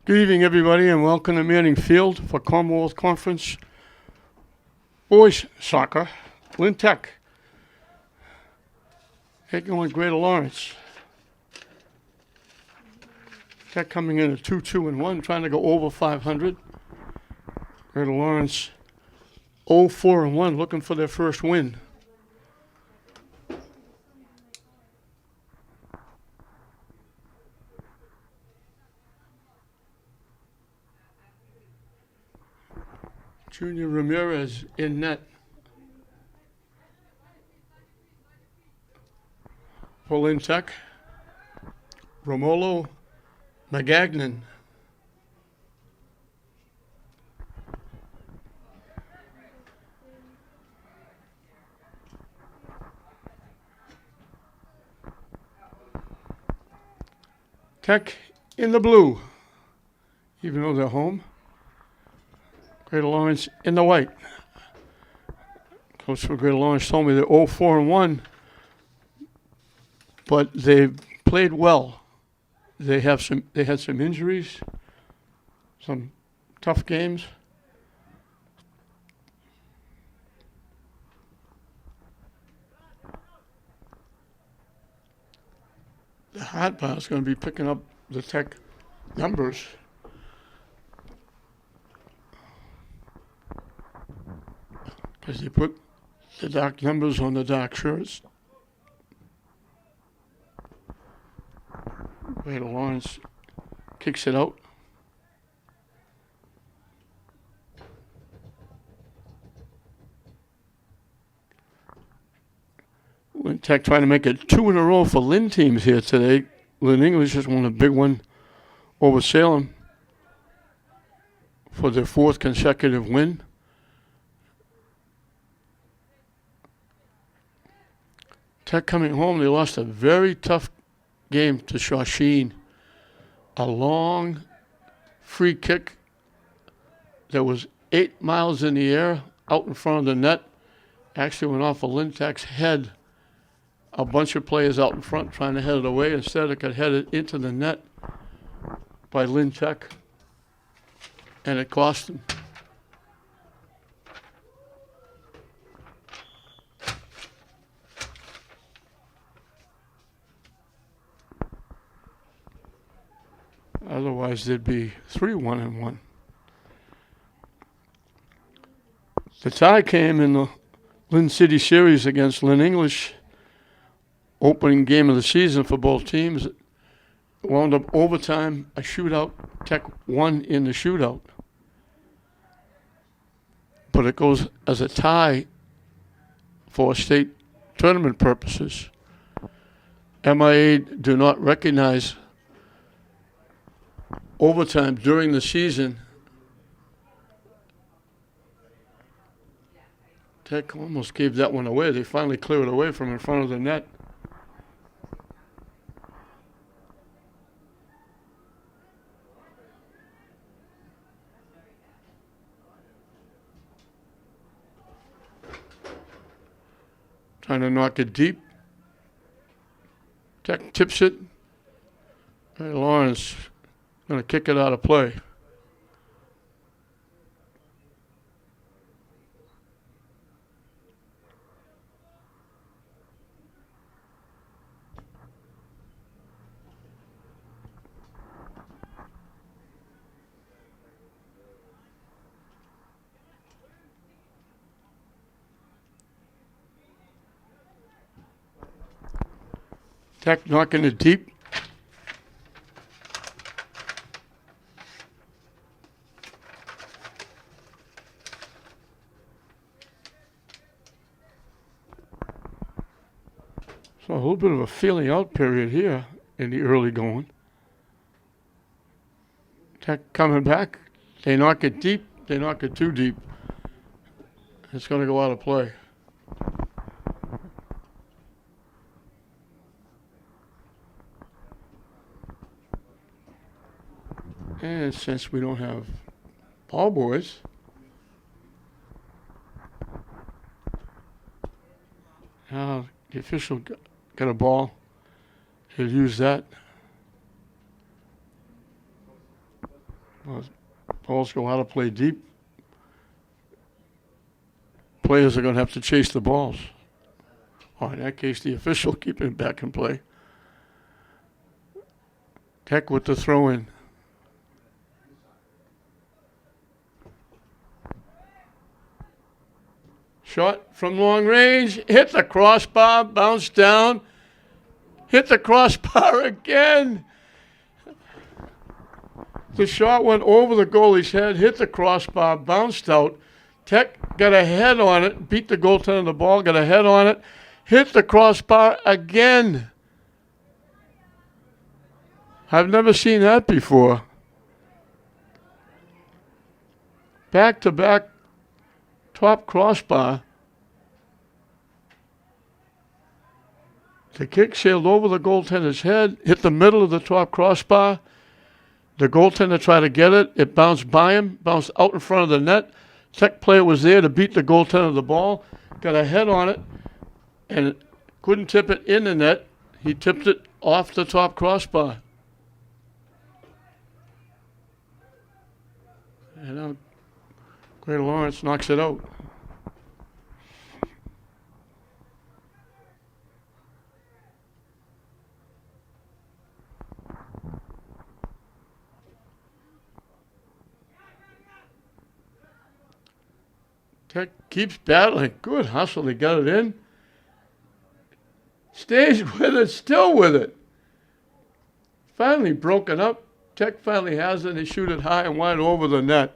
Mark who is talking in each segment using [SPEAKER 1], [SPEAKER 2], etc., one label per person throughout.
[SPEAKER 1] Good evening, everybody, and welcome to Manning Field for Commonwealth Conference Boys Soccer. Lynn Tech taking on Greater Lawrence. Tech coming in at 2-2-1, trying to go over 500. Greater Lawrence 0-4-1, looking for their first win. Junior Ramirez in net. For Lynn Tech, Romolo Magagnan. Tech in the blue, even though they're home. Greater Lawrence in the white. Coach for Greater Lawrence told me they're 0-4-1, but they've played well. They had some injuries, some tough games. The hard part is going to be picking up the Tech numbers. Because they put the dark numbers on the dark shirts. Greater Lawrence kicks it out. Lynn Tech trying to make it 2 in a row for Lynn teams here today. Lynn English just won a big one over Salem for their 4th consecutive win. Tech coming home, they lost a very tough game to Shawsheen. A long free kick that was 8 miles in the air out in front of the net. Actually went off of Lynn Tech's head. A bunch of players out in front trying to head it away. Instead, it got headed into the net by Lynn Tech, and it cost them. Otherwise, they'd be 3-1-1. The tie came in the Lynn City Series against Lynn English. Opening game of the season for both teams. It wound up overtime, a shootout. Tech won in the shootout. But it goes as a tie for state tournament purposes. MIA do not recognize overtime during the season. Tech almost gave that one away. They finally cleared it away from in front of the net. Trying to knock it deep. Tech tips it. And Lawrence going to kick it out of play. Tech knocking it deep. So a little bit of a feeling out period here in the early going. Tech coming back. They knock it deep. They knock it too deep. It's going to go out of play. And since we don't have ball boys, now the official got a ball. He'll use that. Balls go out of play deep. Players are going to have to chase the balls. Or in that case, the official keeping it back in play. Tech with the throw in. Shot from long range, hit the crossbar, bounced down, hit the crossbar again. The shot went over the goalie's head, hit the crossbar, bounced out. Tech got a head on it, beat the goaltender of the ball, got a head on it, hit the crossbar again. I've never seen that before. Back-to-back top crossbar. The kick sailed over the goaltender's head, hit the middle of the top crossbar. The goaltender tried to get it. It bounced by him, bounced out in front of the net. Tech player was there to beat the goaltender of the ball, got a head on it, and couldn't tip it in the net. He tipped it off the top crossbar. And now Greater Lawrence knocks it out. Tech keeps battling. Good hustle. He got it in. Stays with it, still with it. Finally broken up. Tech finally has it. They shoot it high and wide over the net.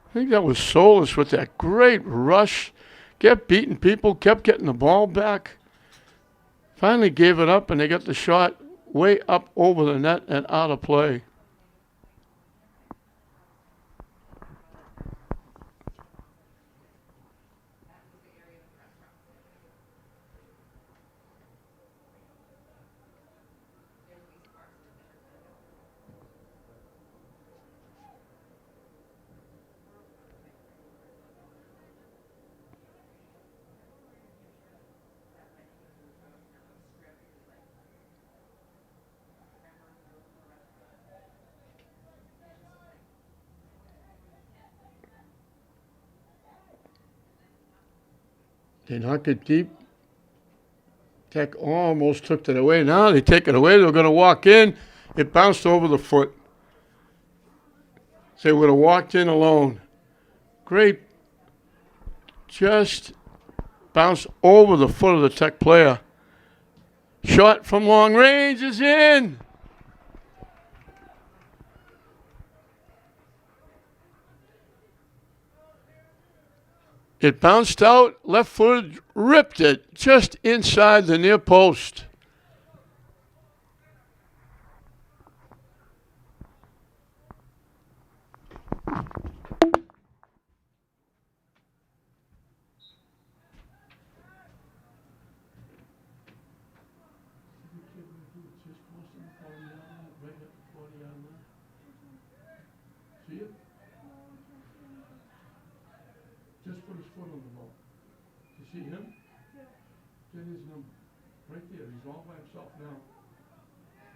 [SPEAKER 1] I think that was Solis with that great rush. Kept beating people, kept getting the ball back. Finally gave it up, and they got the shot way up over the net and out of play. They knock it deep. Tech almost took it away. Now they take it away. They're going to walk in. It bounced over the foot. So they would have walked in alone. Great. Just bounced over the foot of the Tech player. Shot from long range is in. It bounced out, left footed, ripped it just inside the near post. See it? Just put his foot on the ball. You see him? Yeah. Get his number. Right there. He's all by himself now.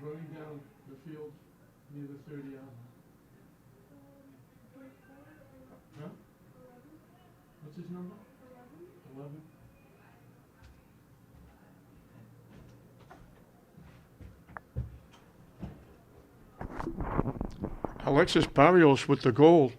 [SPEAKER 1] Running down the field near the 30-yard line. Huh? What's his number? 11. Alexis Barrios with the goal.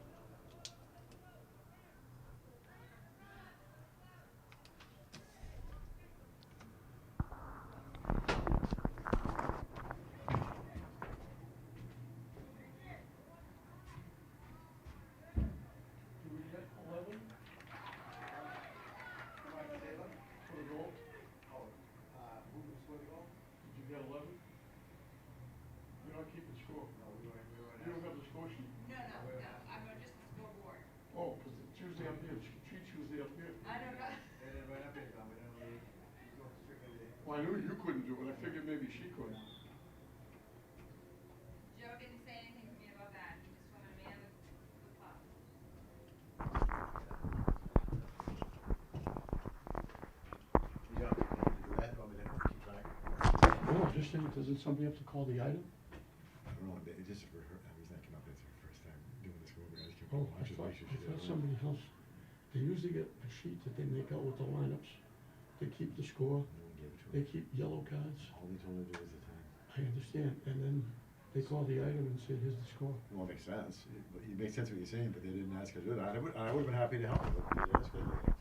[SPEAKER 1] Well, I knew you couldn't do it. I figured maybe she could.
[SPEAKER 2] Joe didn't say anything to me about that. He just wanted me on the puck.
[SPEAKER 1] No, I'm just thinking, doesn't somebody have to call the item?
[SPEAKER 3] Well, it just for her, the reason I came up with it for the first time doing this movie, I just came
[SPEAKER 1] Oh,
[SPEAKER 3] up
[SPEAKER 1] I
[SPEAKER 3] with
[SPEAKER 1] thought,
[SPEAKER 3] make sure
[SPEAKER 1] I
[SPEAKER 3] she
[SPEAKER 1] thought
[SPEAKER 3] did it.
[SPEAKER 1] somebody else, they usually get a sheet that they make out with the lineups. They keep the score,
[SPEAKER 3] No one gave it to
[SPEAKER 1] they
[SPEAKER 3] her.
[SPEAKER 1] keep yellow cards.
[SPEAKER 3] All they told her to do was the time.
[SPEAKER 1] I understand, and then they call the item and say, here's the score.
[SPEAKER 3] Well, it makes sense. It makes sense what you're saying, but they didn't ask her to do that. I would have been happy to help her, but they didn't ask her to do it.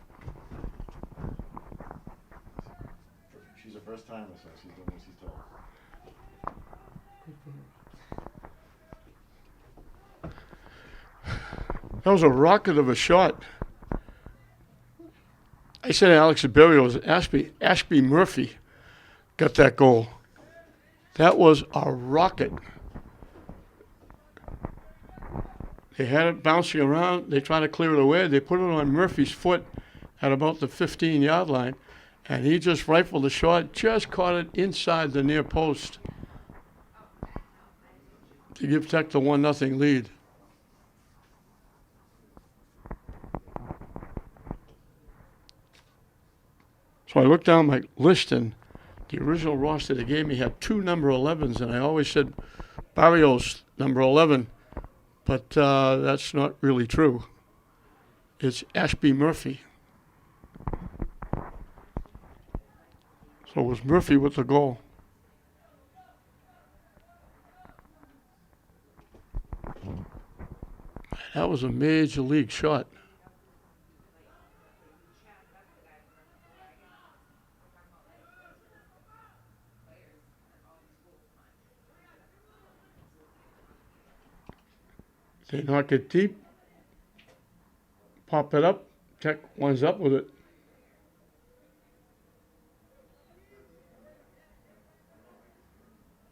[SPEAKER 3] She's a first timer, so she's doing what she's told.
[SPEAKER 1] Good for her. That was a rocket of a shot. I said Alex Berrio was Ashby Murphy got that goal. That was a rocket. They had it bouncing around. They tried to clear it away. They put it on Murphy's foot at about the 15-yard line, and he just rifled the shot, just caught it inside the near post to give Tech the 1-0 lead. So I looked down my list, and the original roster they gave me had 2 number 11s, and I always said Barrios number 11, but that's not really true. It's Ashby Murphy. So it was Murphy with the goal. That was a major league shot. They knock it deep, pop it up, Tech winds up with it.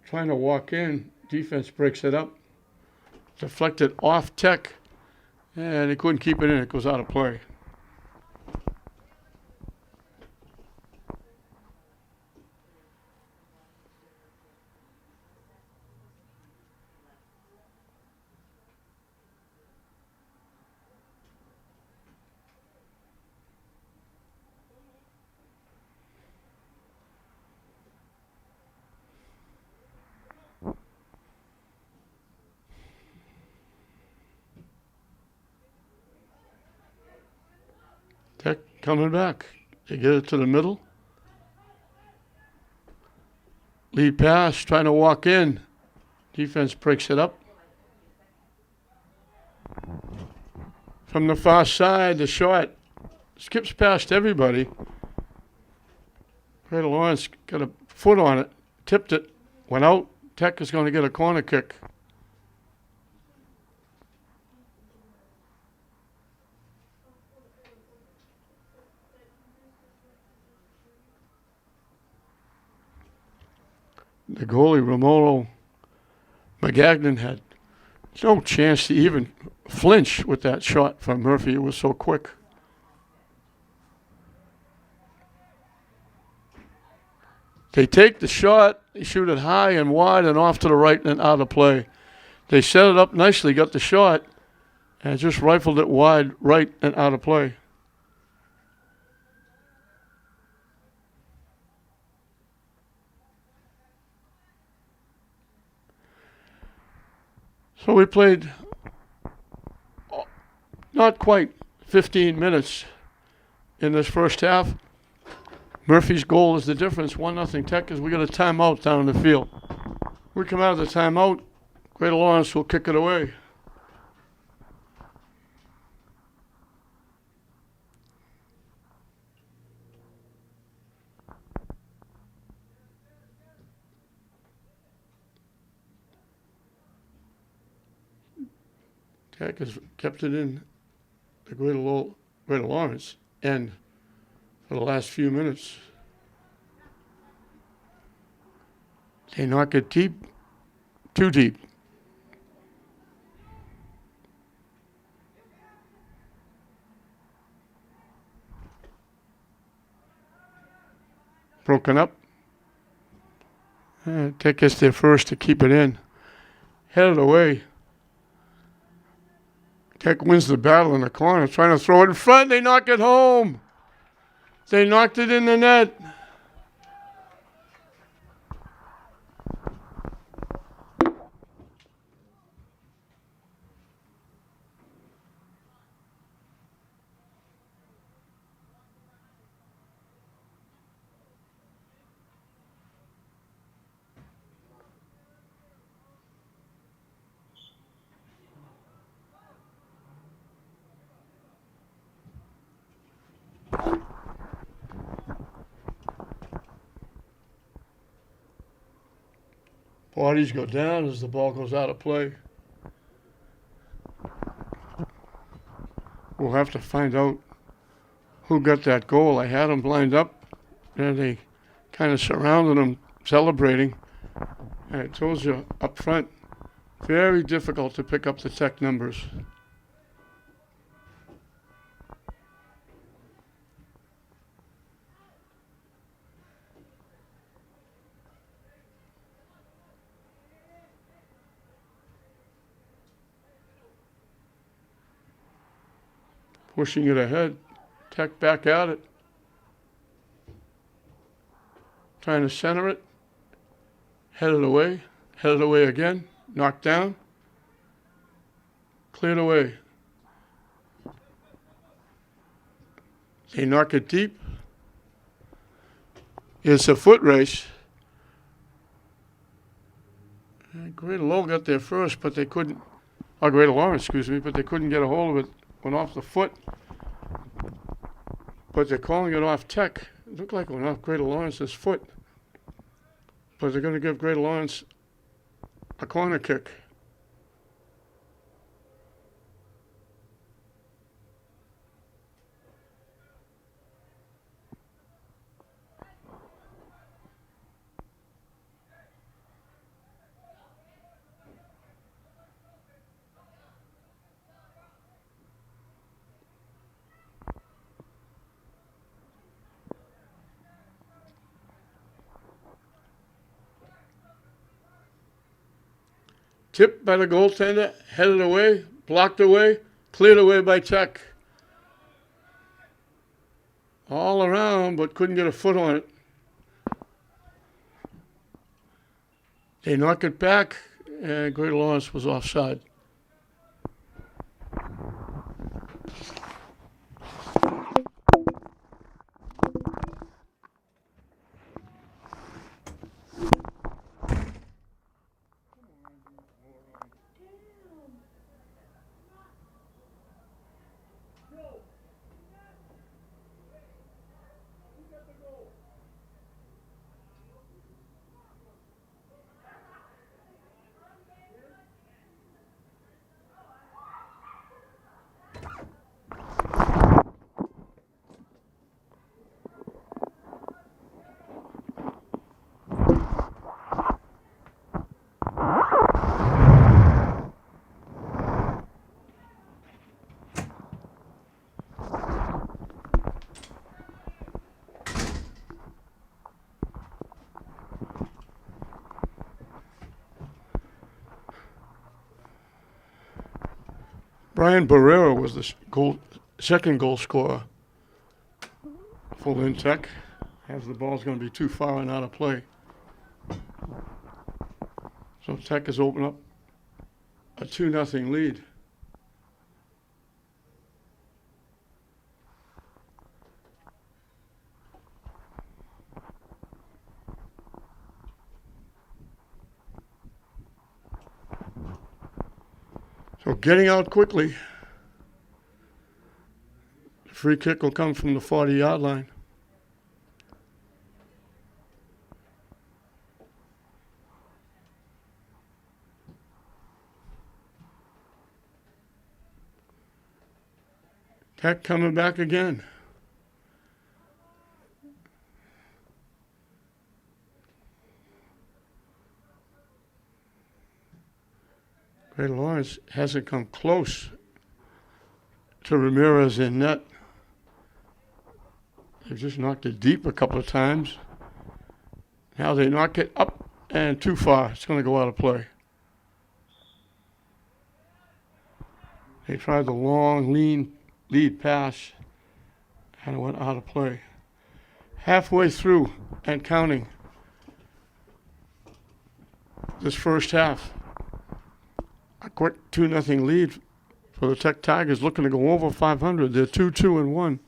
[SPEAKER 1] Trying to walk in, defense breaks it up, deflected off Tech, and they couldn't keep it in. It goes out of play. Tech coming back. They get it to the middle. Lead pass, trying to walk in. Defense breaks it up. From the far side, the shot skips past everybody. Greater Lawrence got a foot on it, tipped it, went out. Tech is going to get a corner kick. The goalie, Romolo McGagnon, had no chance to even flinch with that shot from Murphy. It was so quick. They take the shot, they shoot it high and wide and off to the right and out of play. They set it up nicely, got the shot, and just rifled it wide, right and out of play. So we played not quite 15 minutes in this first half. Murphy's goal is the difference. 1-0 Tech as we got a timeout down in the field. We come out of the timeout, Greater Lawrence will kick it away. Tech has kept it in the Greater Lawrence end for the last few minutes. They knock it deep, too deep. Broken up. Tech gets there first to keep it in. Headed away. Tech wins the battle in the corner, trying to throw it in front. They knock it home. They knocked it in the net. Bodies go down as the ball goes out of play. We'll have to find out who got that goal. I had them lined up, and they kind of surrounded them, celebrating. And I told you up front, very difficult to pick up the Tech numbers. Pushing it ahead. Tech back at it. Trying to center it. Headed away. Headed away again. Knocked down. Cleared away. They knock it deep. It's a foot race. Greater Lowell got there first, but they couldn't. Greater Lawrence, excuse me, but they couldn't get a hold of it. Went off the foot. But they're calling it off Tech. It looked like it went off Greater Lawrence's foot. But they're going to give Greater Lawrence a corner kick. Tipped by the goaltender, headed away, blocked away, cleared away by Tech. All around, but couldn't get a foot on it. They knock it back, and Greater Lawrence was offside. Brian Barrera was the second goal scorer for Lynn Tech, as the ball's going to be too far and out of play. So Tech has opened up a 2-0 lead. So getting out quickly. The free kick will come from the 40-yard line. Tech coming back again. Greater Lawrence hasn't come close to Ramirez in net. They've just knocked it deep a couple of times. Now they knock it up and too far. It's going to go out of play. They tried the long, lean lead pass, and it went out of play. Halfway through and counting this first half. A quick 2-0 lead for the Tech Tigers, looking to go over 500. They're 2-2-1.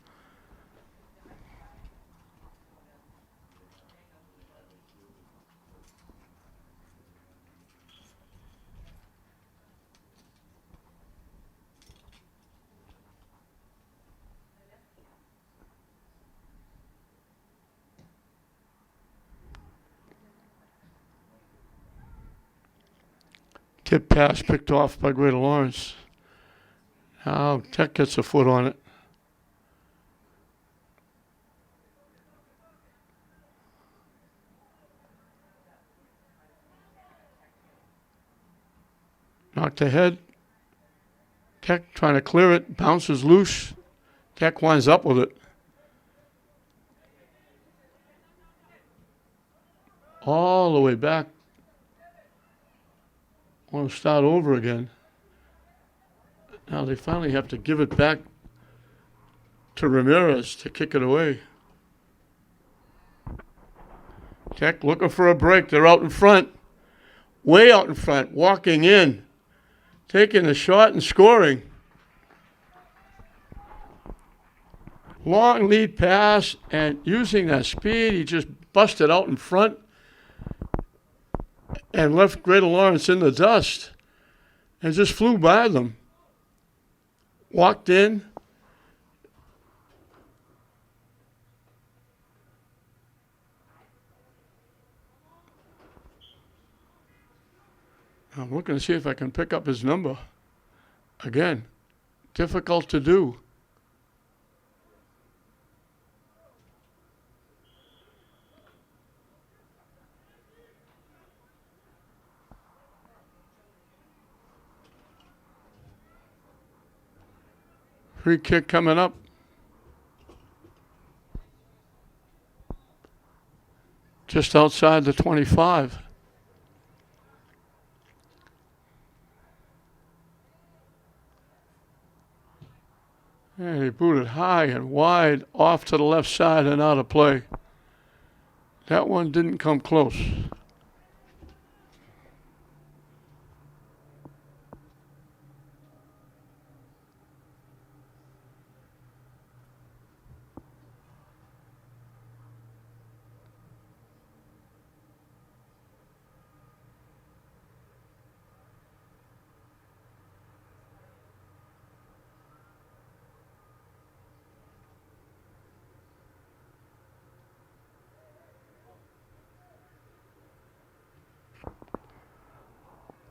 [SPEAKER 1] Tip pass picked off by Greater Lawrence. Now Tech gets a foot on it. Knocked ahead. Tech trying to clear it. Bounces loose. Tech winds up with it. All the way back. Want to start over again. Now they finally have to give it back to Ramirez to kick it away. Tech looking for a break. They're out in front. Way out in front. Walking in. Taking a shot and scoring. Long lead pass, and using that speed, he just busted out in front and left Greater Lawrence in the dust and just flew by them. Walked in. I'm looking to see if I can pick up his number. Again, difficult to do. Free kick coming up. Just outside the 25. And he booted high and wide off to the left side and out of play. That one didn't come close.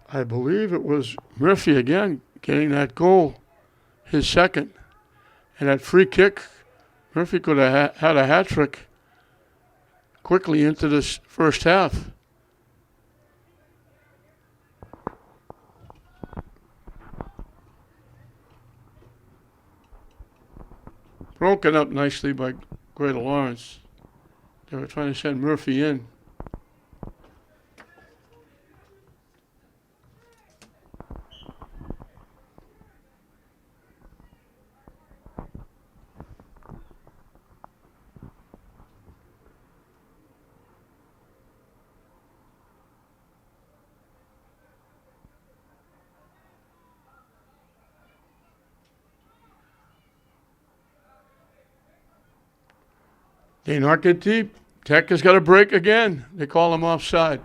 [SPEAKER 1] I believe it was Murphy again getting that goal, his second. And that free kick, Murphy could have had a hat trick quickly into this first half. Broken up nicely by Greater Lawrence. They were trying to send Murphy in. They knock it deep. Tech has got a break again. They call him offside.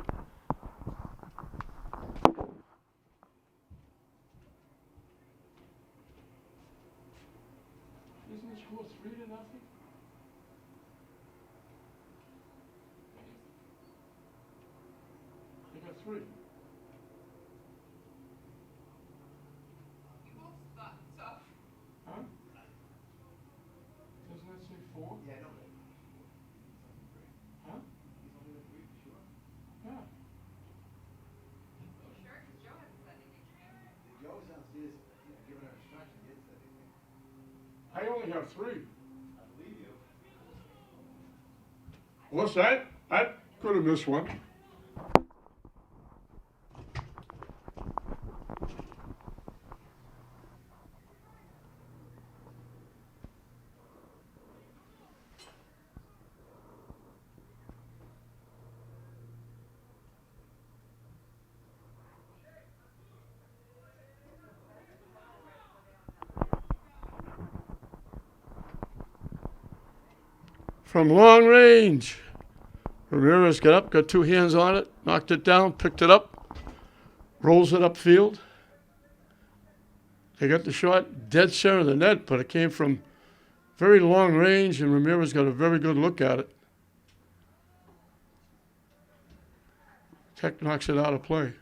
[SPEAKER 1] Isn't the score 3-0? They got 3. Huh? Doesn't that say 4?
[SPEAKER 3] Yeah, I know.
[SPEAKER 1] Huh? Yeah.
[SPEAKER 2] You sure? 'Cause Joe hasn't said anything to me.
[SPEAKER 3] Joe sounds serious, giving her instruction, he didn't say anything.
[SPEAKER 1] I only have 3.
[SPEAKER 3] I believe you.
[SPEAKER 1] What's that? I could have missed one. From long range, Ramirez got up, got 2 hands on it, knocked it down, picked it up, rolls it upfield. They got the shot dead center of the net, but it came from very long range, and Ramirez got a very good look at it. Tech knocks it out of play.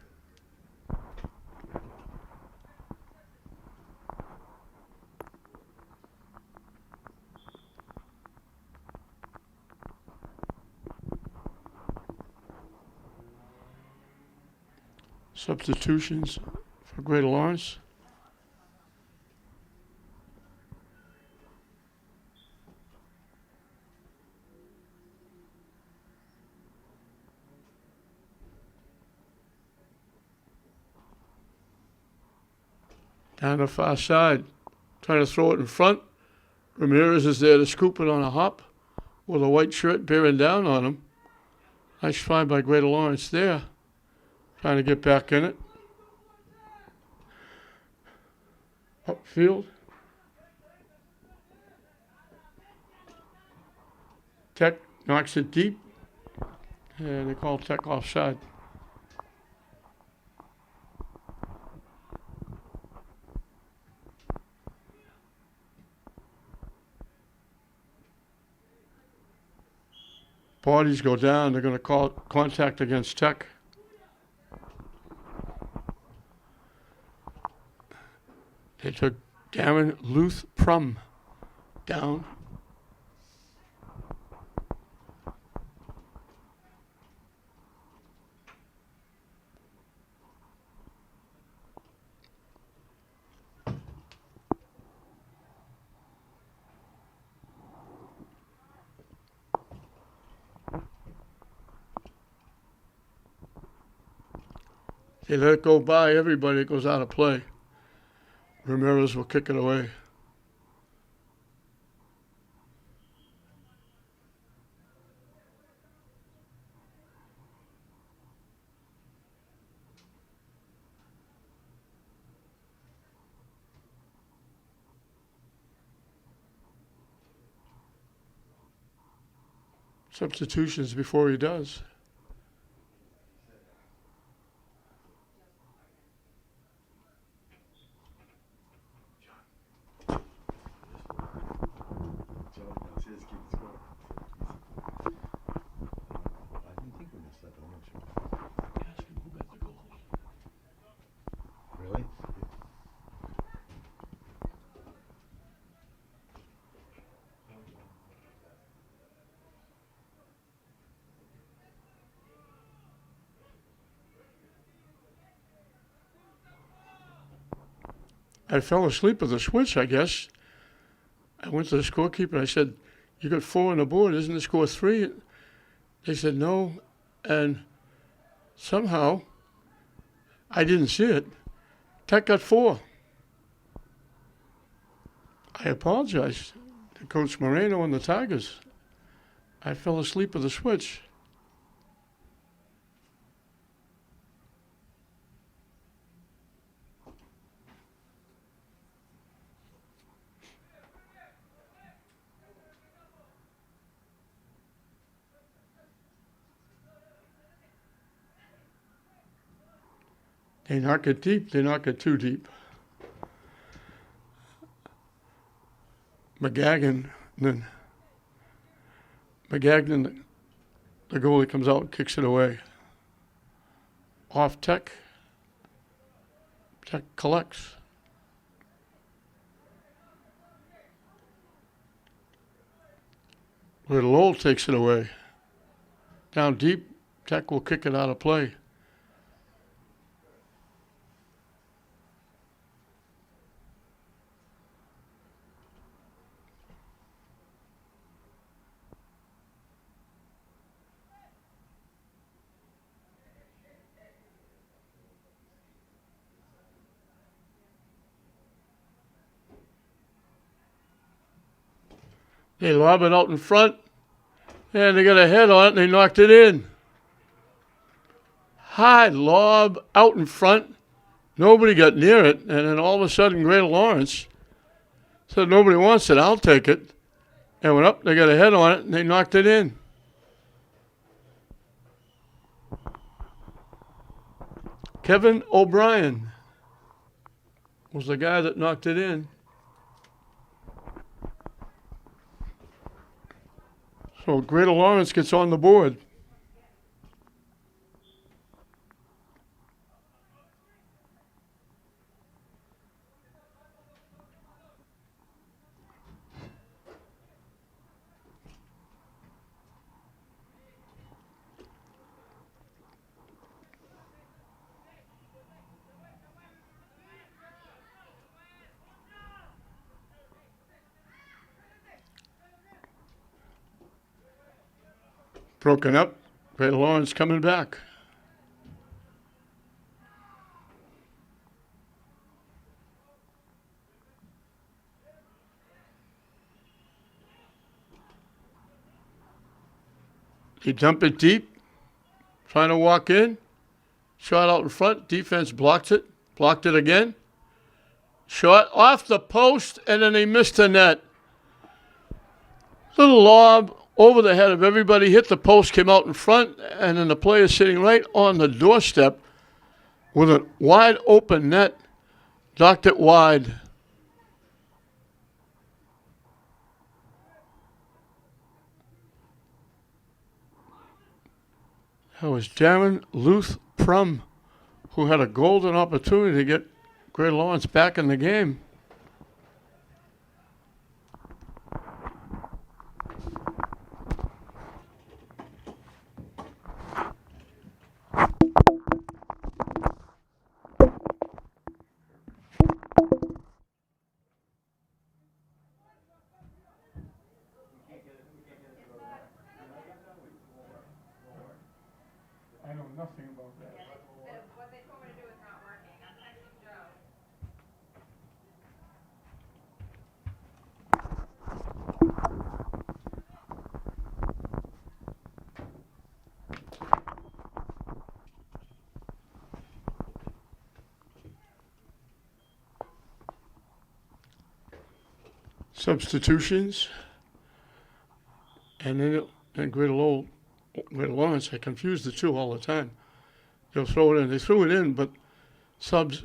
[SPEAKER 1] Substitutions for Greater Lawrence. Down the far side, trying to throw it in front. Ramirez is there to scoop it on a hop with a white shirt bearing down on him. Nice find by Greater Lawrence there. Trying to get back in it. Upfield. Tech knocks it deep. And they call Tech offside. Bodies go down. They're going to call contact against Tech. They took Darren Luth Prum down. They let it go by everybody. It goes out of play. Ramirez will kick it away. Substitutions before he does.
[SPEAKER 3] Really?
[SPEAKER 1] I fell asleep at the switch, I guess. I went to the scorekeeper. I said, "You got 4 on the board. Isn't the score 3?" They said, "No." And somehow, I didn't see it. Tech got 4. I apologize to Coach Moreno and the Tigers. I fell asleep at the switch. They knock it deep. They knock it too deep. McGagnon, the goalie comes out and kicks it away. Off Tech. Tech collects. Little Old takes it away. Down deep, Tech will kick it out of play. They lob it out in front, and they got a head on it, and they knocked it in. High lob out in front. Nobody got near it, and then all of a sudden, Greater Lawrence said, "Nobody wants it, I'll take it." And went up, they got a head on it, and they knocked it in. Kevin O'Brien was the guy that knocked it in. So Greater Lawrence gets on the board. Broken up. Greater Lawrence coming back. He dumped it deep, trying to walk in. Shot out in front. Defense blocked it again. Shot off the post, and then he missed the net. Little lob over the head of everybody, hit the post, came out in front, and then the player sitting right on the doorstep with a wide open net, knocked it wide. That was Darren Luth Prum, who had a golden opportunity to get Greater Lawrence back in the game. I know nothing about that.
[SPEAKER 2] What they told me to do is not working. I'm texting Joe.
[SPEAKER 1] Substitutions. And then Greater Lawrence, I confuse the two all the time. They'll throw it in. They threw it in, but subs,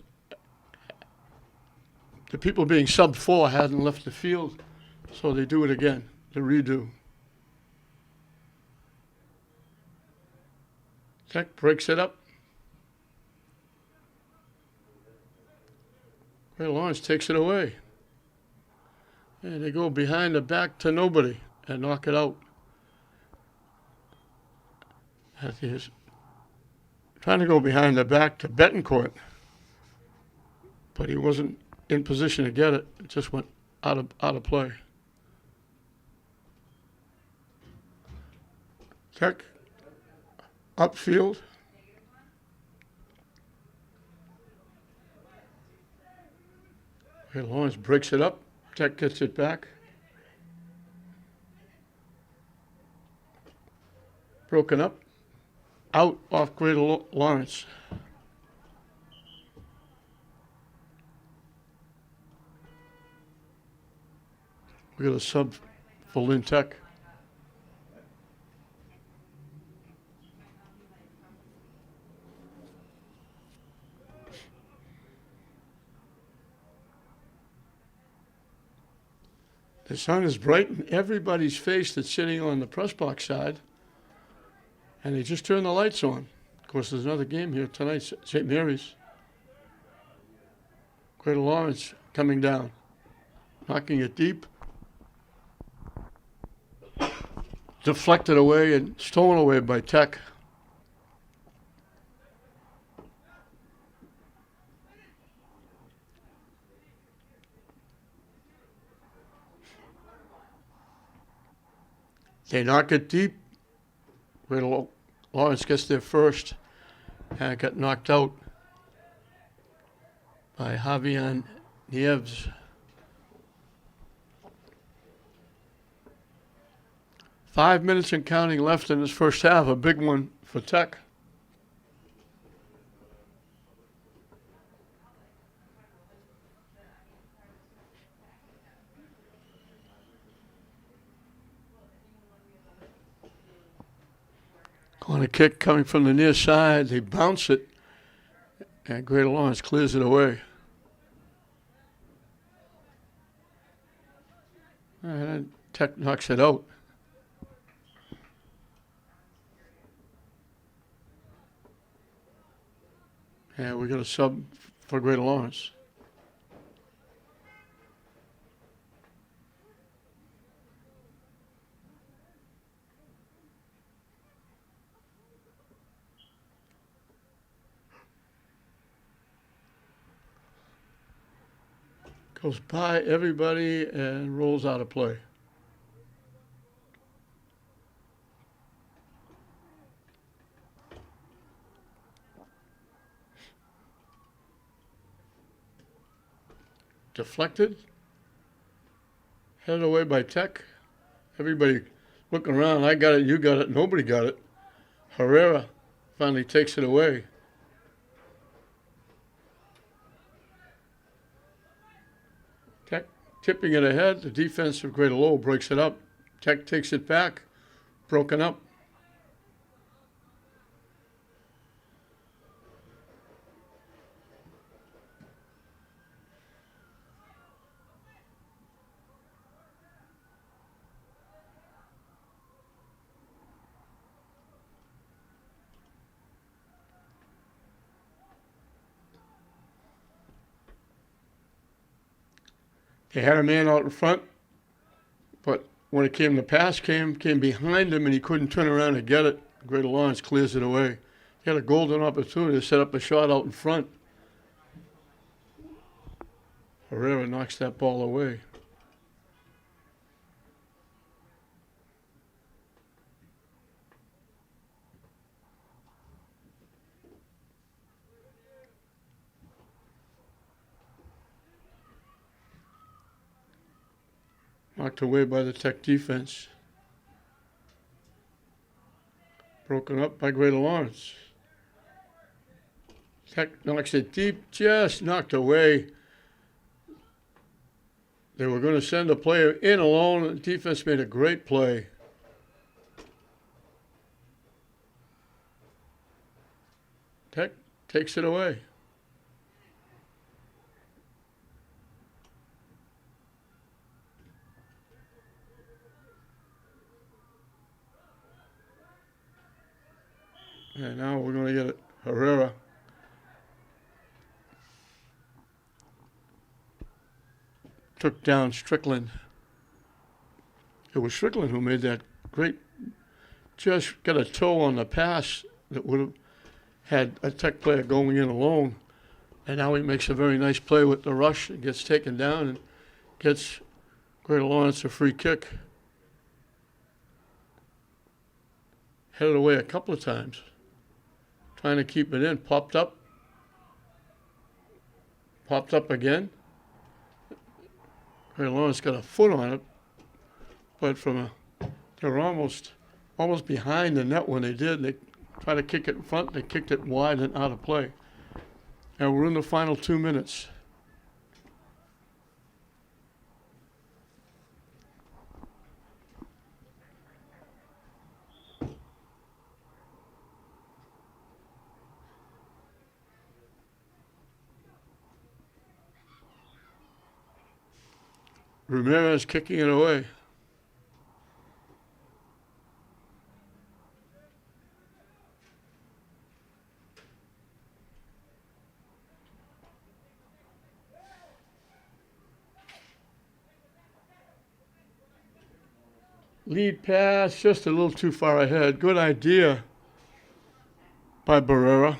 [SPEAKER 1] the people being subbed for hadn't left the field, so they do it again, the redo. Tech breaks it up. Greater Lawrence takes it away. And they go behind the back to nobody and knock it out. He's trying to go behind the back to Betancourt, but he wasn't in position to get it. It just went out of play. Tech upfield. Okay, Lawrence breaks it up. Tech gets it back. Broken up. Out off Greater Lawrence. We got a sub for Lynn Tech. The sun is bright in everybody's face that's sitting on the press box side. And they just turned the lights on. Of course, there's another game here tonight, St. Mary's. Greater Lawrence coming down, knocking it deep. Deflected away and stolen away by Tech. They knock it deep. Greater Lawrence gets there first and got knocked out by Javier Nieves. 5 minutes and counting left in this first half, a big one for Tech. Corner kick coming from the near side. They bounce it, and Greater Lawrence clears it away. And then Tech knocks it out. And we got a sub for Greater Lawrence. Goes by everybody and rolls out of play. deflected, headed away by Tech. Everybody looking around, I got it, you got it, nobody got it. Herrera finally takes it away. Tech tipping it ahead, the defense of Greater Lowell breaks it up. Tech takes it back, broken up. They had a man out in front, but when it came, the pass came behind him, and he couldn't turn around and get it. Greater Lawrence clears it away. He had a golden opportunity to set up a shot out in front. Herrera knocks that ball away. Knocked away by the Tech defense. Broken up by Greater Lawrence. Tech knocks it deep, just knocked away. They were going to send a player in alone. The defense made a great play. Tech takes it away. And now we're going to get it. Herrera. Took down Strickland. It was Strickland who made that great, just got a toe on the pass that would have had a Tech player going in alone. And now he makes a very nice play with the rush and gets taken down and gets Greater Lawrence a free kick. Headed away a couple of times. Trying to keep it in, popped up again. Greater Lawrence got a foot on it, but they were almost behind the net when they did. They tried to kick it in front, they kicked it wide and out of play. And we're in the final 2 minutes. Ramirez kicking it away. Lead pass, just a little too far ahead. Good idea by Barrera.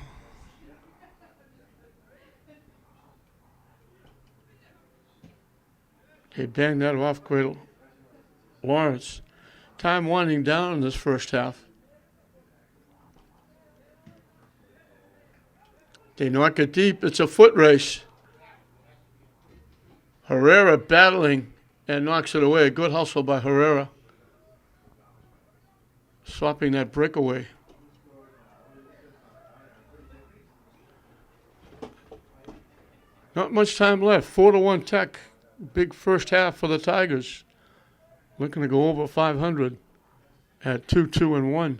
[SPEAKER 1] They banged that off Greater Lawrence. Time winding down in this first half. They knock it deep. It's a foot race. Herrera battling and knocks it away. Good hustle by Herrera. Swapping that breakaway. Not much time left. 4-1 Tech. Big first half for the Tigers. Looking to go over 500 at 2-2-1.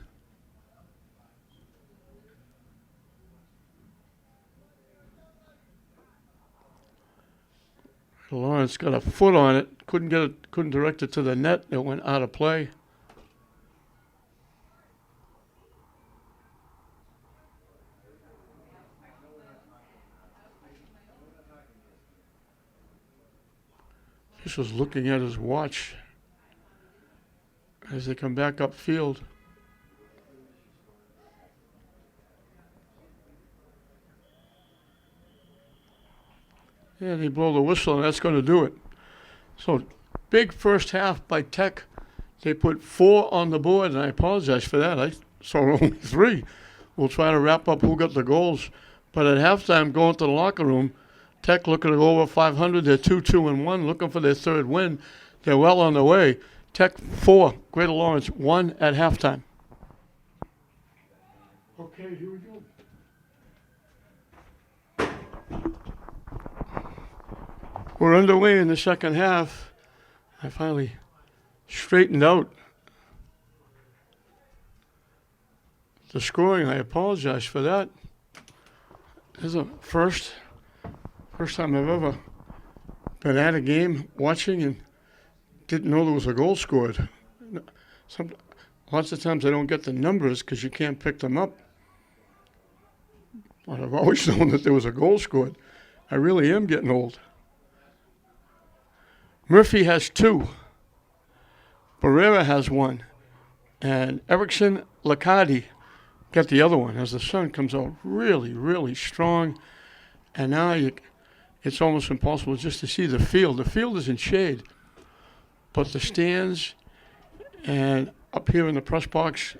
[SPEAKER 1] Lawrence got a foot on it. Couldn't direct it to the net. It went out of play. This was looking at his watch as they come back upfield. And they blow the whistle, and that's going to do it. So, big first half by Tech. They put 4 on the board, and I apologize for that. I saw only 3. We'll try to wrap up who got the goals. But at halftime, going to the locker room, Tech looking to go over 500. They're 2-2-1, looking for their third win. They're well on their way. Tech 4, Greater Lawrence 1 at halftime. Okay, here we go. We're underway in the second half. I finally straightened out the scoring. I apologize for that. This is a first time I've ever been at a game watching and didn't know there was a goal scored. Lots of times I don't get the numbers because you can't pick them up. But I've always known that there was a goal scored. I really am getting old. Murphy has 2. Barrera has 1. And Erickson Lacardi got the other one as the sun comes out really, really strong. And now it's almost impossible just to see the field. The field is in shade. But the stands and up here in the press box,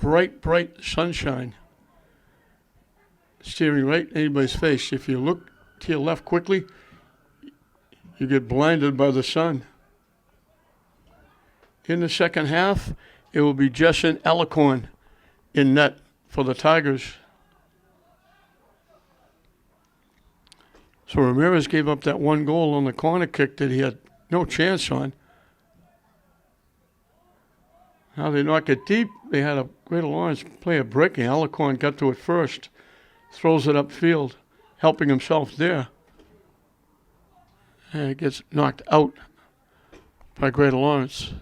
[SPEAKER 1] bright, bright sunshine staring right in anybody's face. If you look to your left quickly, you get blinded by the sun. In the second half, it will be Jessen Alicorn in net for the Tigers. So Ramirez gave up that 1 goal on the corner kick that he had no chance on. Now they knock it deep. They had a Greater Lawrence player breaking. Alicorn got to it first. Throws it upfield, helping himself there. And it gets knocked out by Greater Lawrence.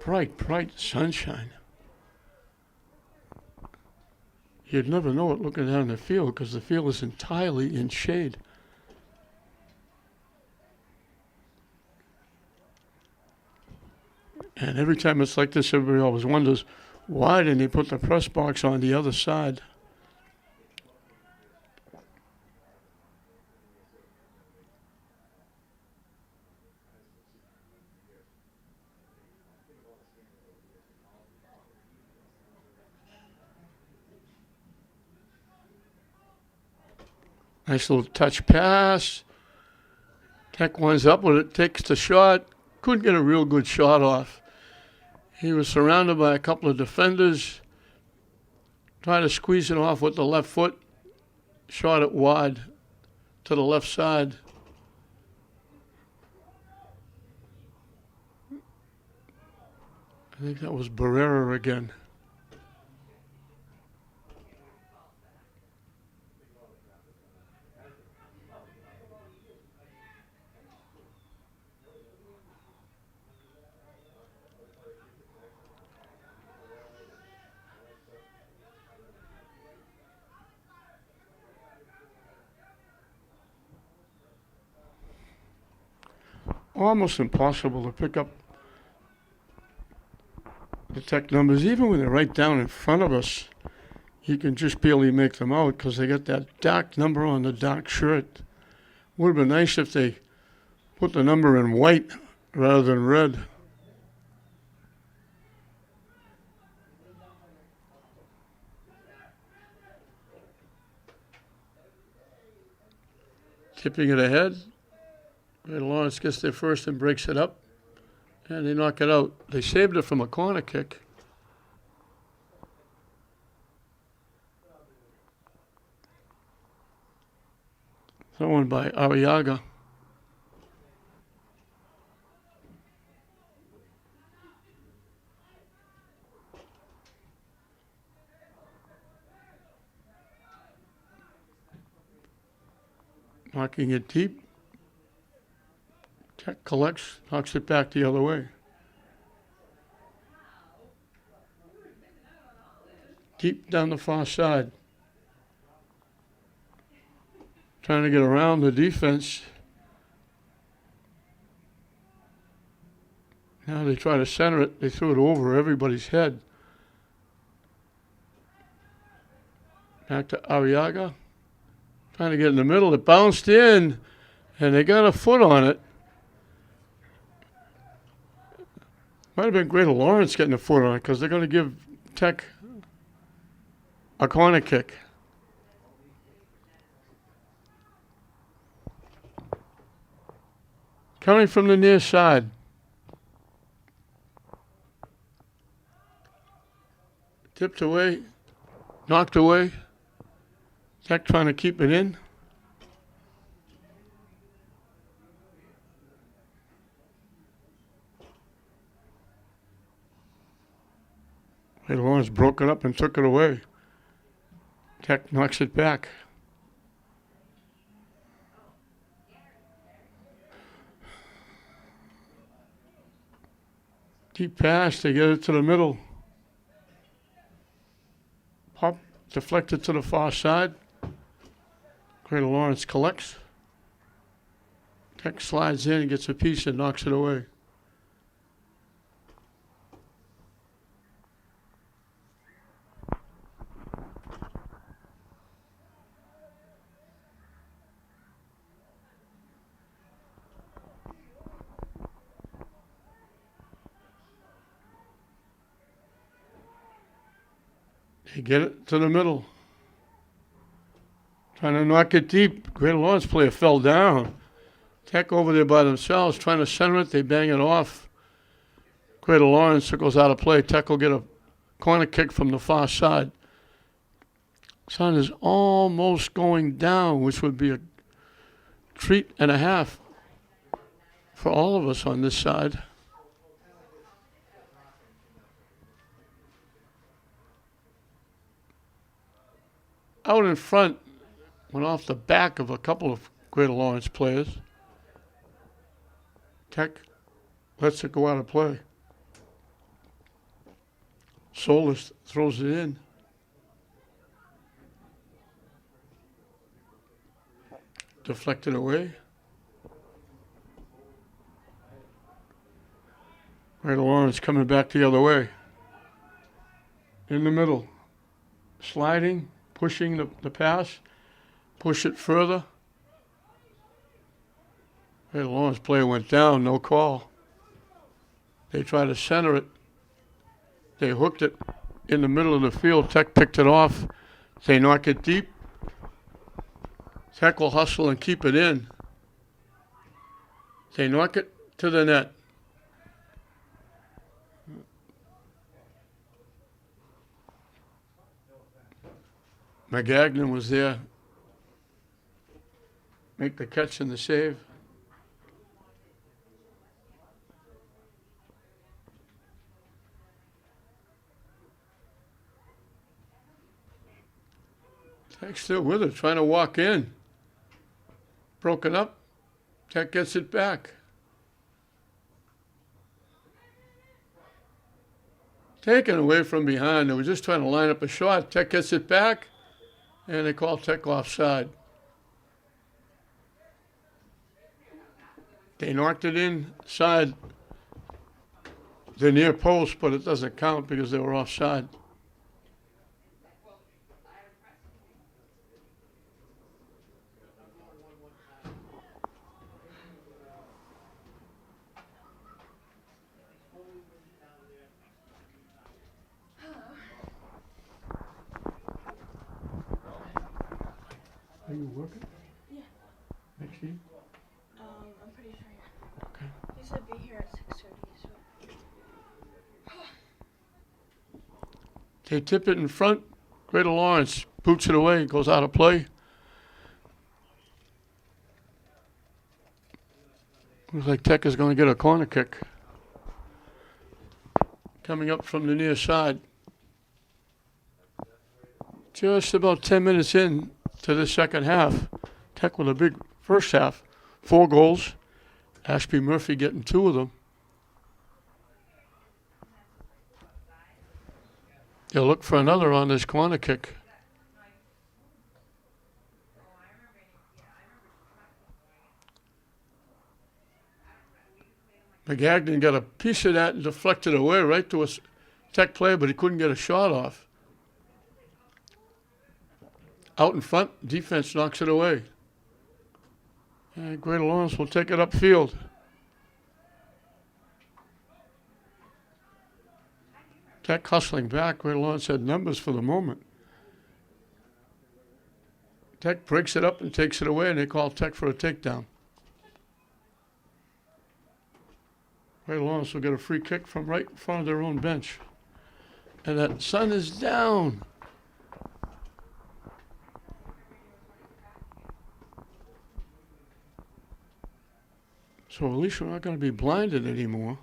[SPEAKER 1] Bright, bright sunshine. You'd never know it looking down the field because the field is entirely in shade. And every time it's like this, everybody always wonders, why didn't they put the press box on the other side? Nice little touch pass. Tech winds up with it, takes the shot. Couldn't get a real good shot off. He was surrounded by a couple of defenders. Tried to squeeze it off with the left foot. Shot it wide to the left side. I think that was Barrera again. Almost impossible to pick up the Tech numbers. Even when they're right down in front of us, you can just barely make them out because they got that dark number on the dark shirt. Would have been nice if they put the number in white rather than red. Tipping it ahead. Greater Lawrence gets there first and breaks it up. And they knock it out. They saved it from a corner kick. Thrown by Arriaga. Knocking it deep. Tech collects, knocks it back the other way. Deep down the far side. Trying to get around the defense. Now they try to center it. They threw it over everybody's head. Back to Arriaga. Trying to get in the middle. It bounced in. And they got a foot on it. Might have been Greater Lawrence getting a foot on it because they're going to give Tech a corner kick. Coming from the near side. Tipped away, knocked away. Tech trying to keep it in. Greater Lawrence broke it up and took it away. Tech knocks it back. Deep pass, they get it to the middle. Pop, deflected to the far side. Greater Lawrence collects. Tech slides in and gets a piece and knocks it away. They get it to the middle. Trying to knock it deep. Greater Lawrence player fell down. Tech over there by themselves, trying to center it. They bang it off. Greater Lawrence goes out of play. Tech will get a corner kick from the far side. Sun is almost going down, which would be a treat and a half for all of us on this side. Out in front, went off the back of a couple of Greater Lawrence players. Tech lets it go out of play. Solis throws it in. Deflected away. Greater Lawrence coming back the other way. In the middle. Sliding. Pushing the pass, push it further. Greater Lawrence player went down, no call. They tried to center it. They hooked it in the middle of the field. Tech picked it off. They knock it deep. Tech will hustle and keep it in. They knock it to the net. McGagnon was there. Make the catch and the save. Tech still with it, trying to walk in. Broken up. Tech gets it back. Taken away from behind. They were just trying to line up a shot. Tech gets it back. And they call Tech offside. They knocked it inside the near post, but it doesn't count because they were offside. Are you working?
[SPEAKER 4] Yeah.
[SPEAKER 1] Next game?
[SPEAKER 4] I'm pretty sure. Yeah.
[SPEAKER 1] Okay.
[SPEAKER 4] He said be here at 6:30. So.
[SPEAKER 1] They tip it in front. Greater Lawrence boots it away, goes out of play. Looks like Tech is going to get a corner kick. Coming up from the near side. Just about 10 minutes in to the second half. Tech with a big first half. 4 goals. Ashby Murphy getting 2 of them. They'll look for another on this corner kick. McGagnon got a piece of that and deflected away right to a Tech player, but he couldn't get a shot off. Out in front, defense knocks it away. And Greater Lawrence will take it upfield. Tech hustling back. Greater Lawrence had numbers for the moment. Tech breaks it up and takes it away, and they call Tech for a takedown. Greater Lawrence will get a free kick from right in front of their own bench. And that sun is down. So at least we're not going to be blinded anymore.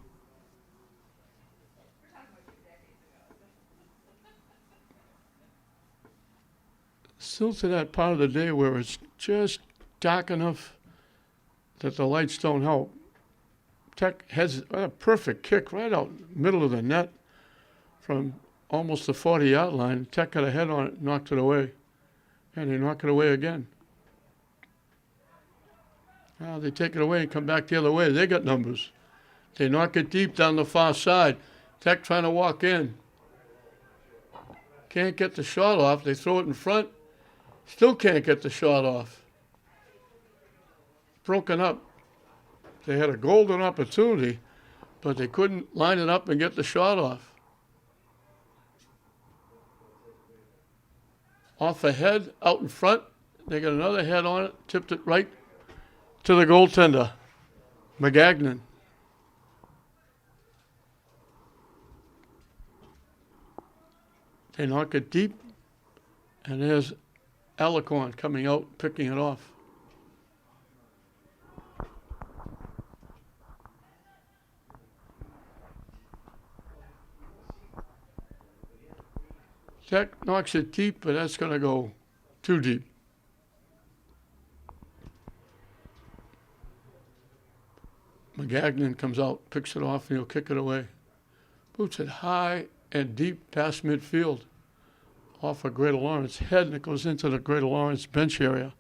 [SPEAKER 1] Still to that part of the day where it's just dark enough that the lights don't help. Tech has a perfect kick right out middle of the net from almost the 40-yard line. Tech got a head on it, knocked it away. And they knock it away again. Now they take it away and come back the other way. They got numbers. They knock it deep down the far side. Tech trying to walk in. Can't get the shot off. They throw it in front. Still can't get the shot off. Broken up. They had a golden opportunity, but they couldn't line it up and get the shot off. Off the head, out in front. They got another head on it, tipped it right to the goaltender, McGagnon. They knock it deep, and there's Alicorn coming out, picking it off. Tech knocks it deep, but that's going to go too deep. McGagnon comes out, picks it off, and he'll kick it away. Boots it high and deep past midfield off of Greater Lawrence head, and it goes into the Greater Lawrence bench area.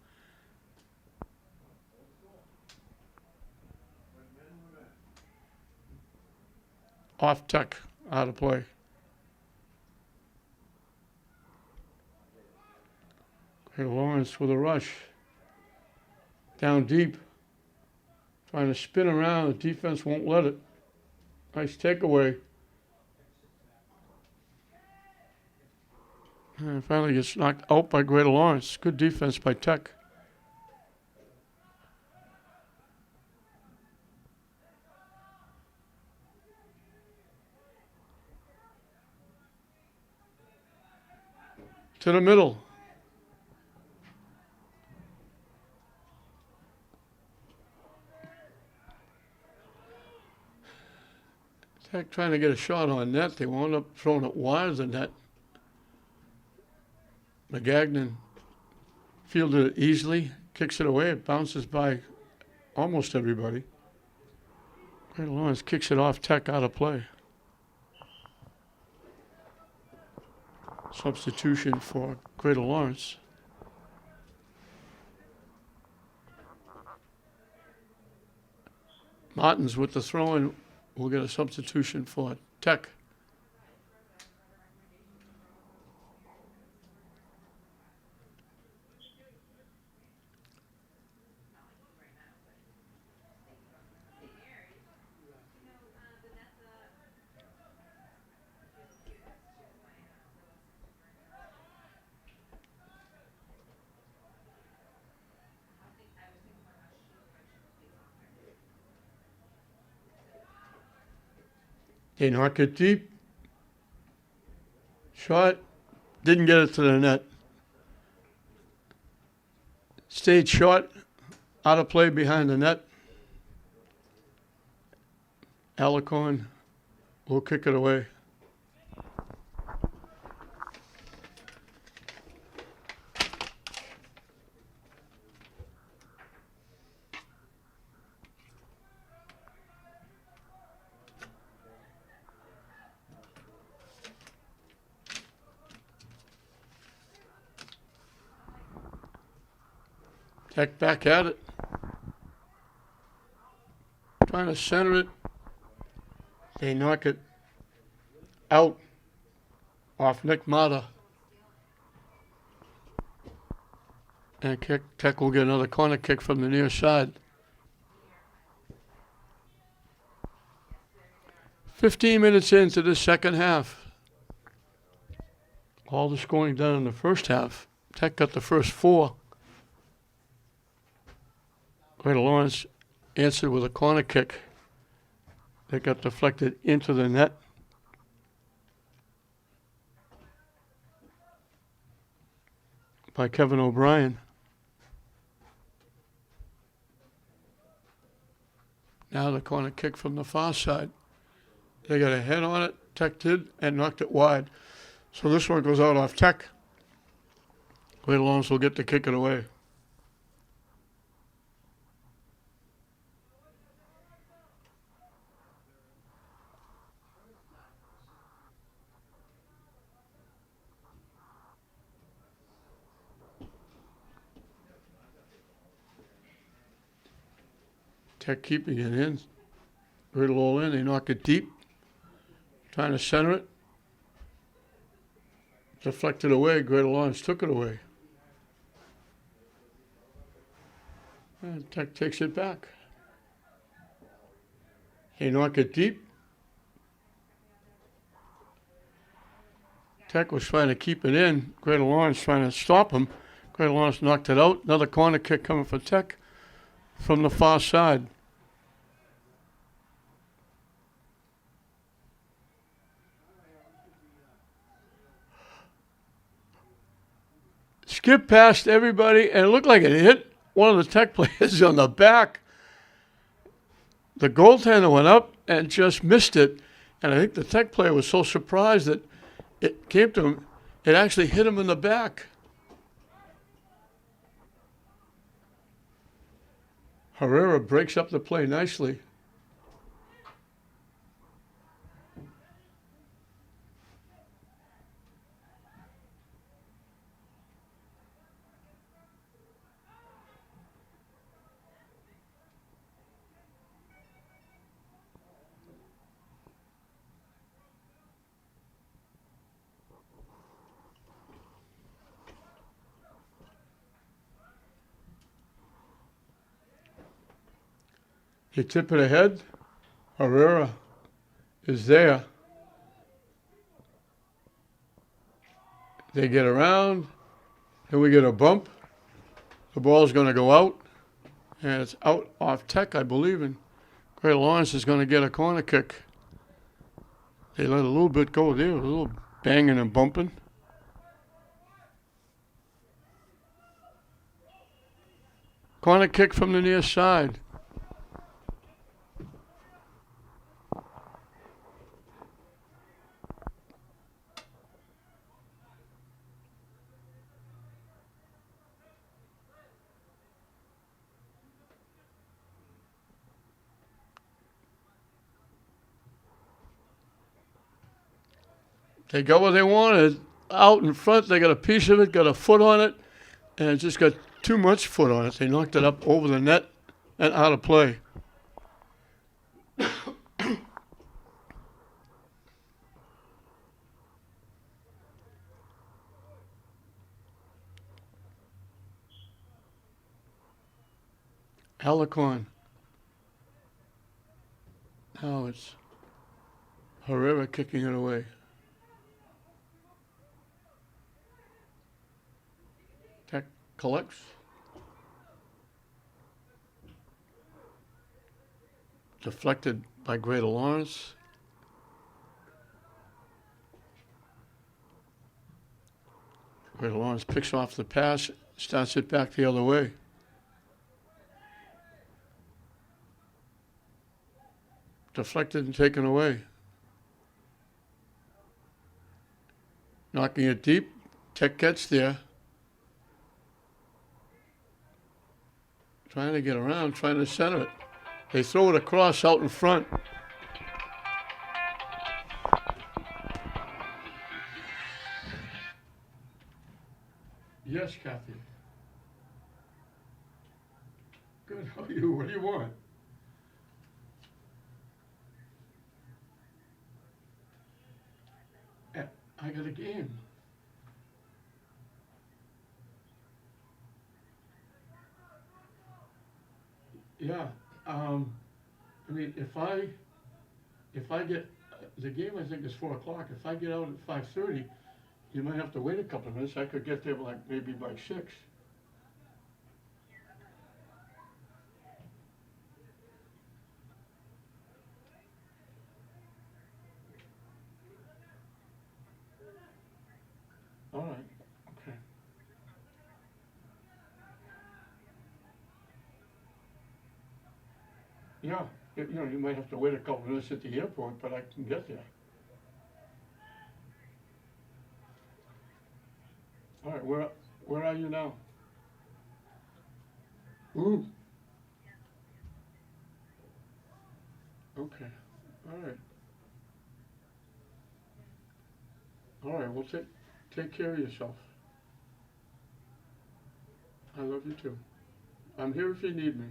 [SPEAKER 1] Off Tech, out of play. Greater Lawrence with a rush. Down deep. Trying to spin around. The defense won't let it. Nice takeaway. And finally gets knocked out by Greater Lawrence. Good defense by Tech. To the middle. Tech trying to get a shot on net. They wound up throwing it wide of the net. McGagnon fielded it easily, kicks it away. It bounces by almost everybody. Greater Lawrence kicks it off Tech, out of play. Substitution for Greater Lawrence. Martins with the throw-in will get a substitution for Tech. They knock it deep. Shot. Didn't get it to the net. Stayed short. Out of play behind the net. Alicorn will kick it away. Tech back at it. Trying to center it. They knock it out off Nick Mata. And Tech will get another corner kick from the near side. 15 minutes into the second half. All the scoring done in the first half. Tech got the first 4. Greater Lawrence answered with a corner kick that got deflected into the net. By Kevin O'Brien. Now the corner kick from the far side. They got a head on it, Tech did, and knocked it wide. So this one goes out off Tech. Greater Lawrence will get to kick it away. Tech keeping it in. Greater Lowell in, they knock it deep. Trying to center it. Deflected away, Greater Lawrence took it away. And Tech takes it back. They knock it deep. Tech was trying to keep it in. Greater Lawrence trying to stop him. Greater Lawrence knocked it out. Another corner kick coming for Tech from the far side. Skipped past everybody, and it looked like it hit one of the Tech players on the back. The goaltender went up and just missed it, and I think the Tech player was so surprised that it came to him. It actually hit him in the back. Herrera breaks up the play nicely. You tip it ahead. Herrera is there. They get around. Then we get a bump. The ball's going to go out. And it's out off Tech, I believe. And Greater Lawrence is going to get a corner kick. They let a little bit go there. A little banging and bumping. Corner kick from the near side. They got what they wanted. Out in front, they got a piece of it, got a foot on it, and it just got too much foot on it. They knocked it up over the net and out of play. Alicorn. Now it's Herrera kicking it away. Tech collects. Deflected by Greater Lawrence. Greater Lawrence picks off the pass, starts it back the other way. Deflected and taken away. Knocking it deep. Tech gets there. Trying to get around, trying to center it. They throw it across out in front. Yes, Kathy. Good. How are you? What do you want? I got a game. Yeah, I mean, if I get, the game I think is 4 o'clock. If I get out at 5:30, you might have to wait a couple of minutes. I could get there like maybe by 6. All right, okay. Yeah, you might have to wait a couple of minutes at the airport, but I can get there. All right, where are you now? Ooh, okay. All right. All right, well, take care of yourself. I love you too. I'm here if you need me.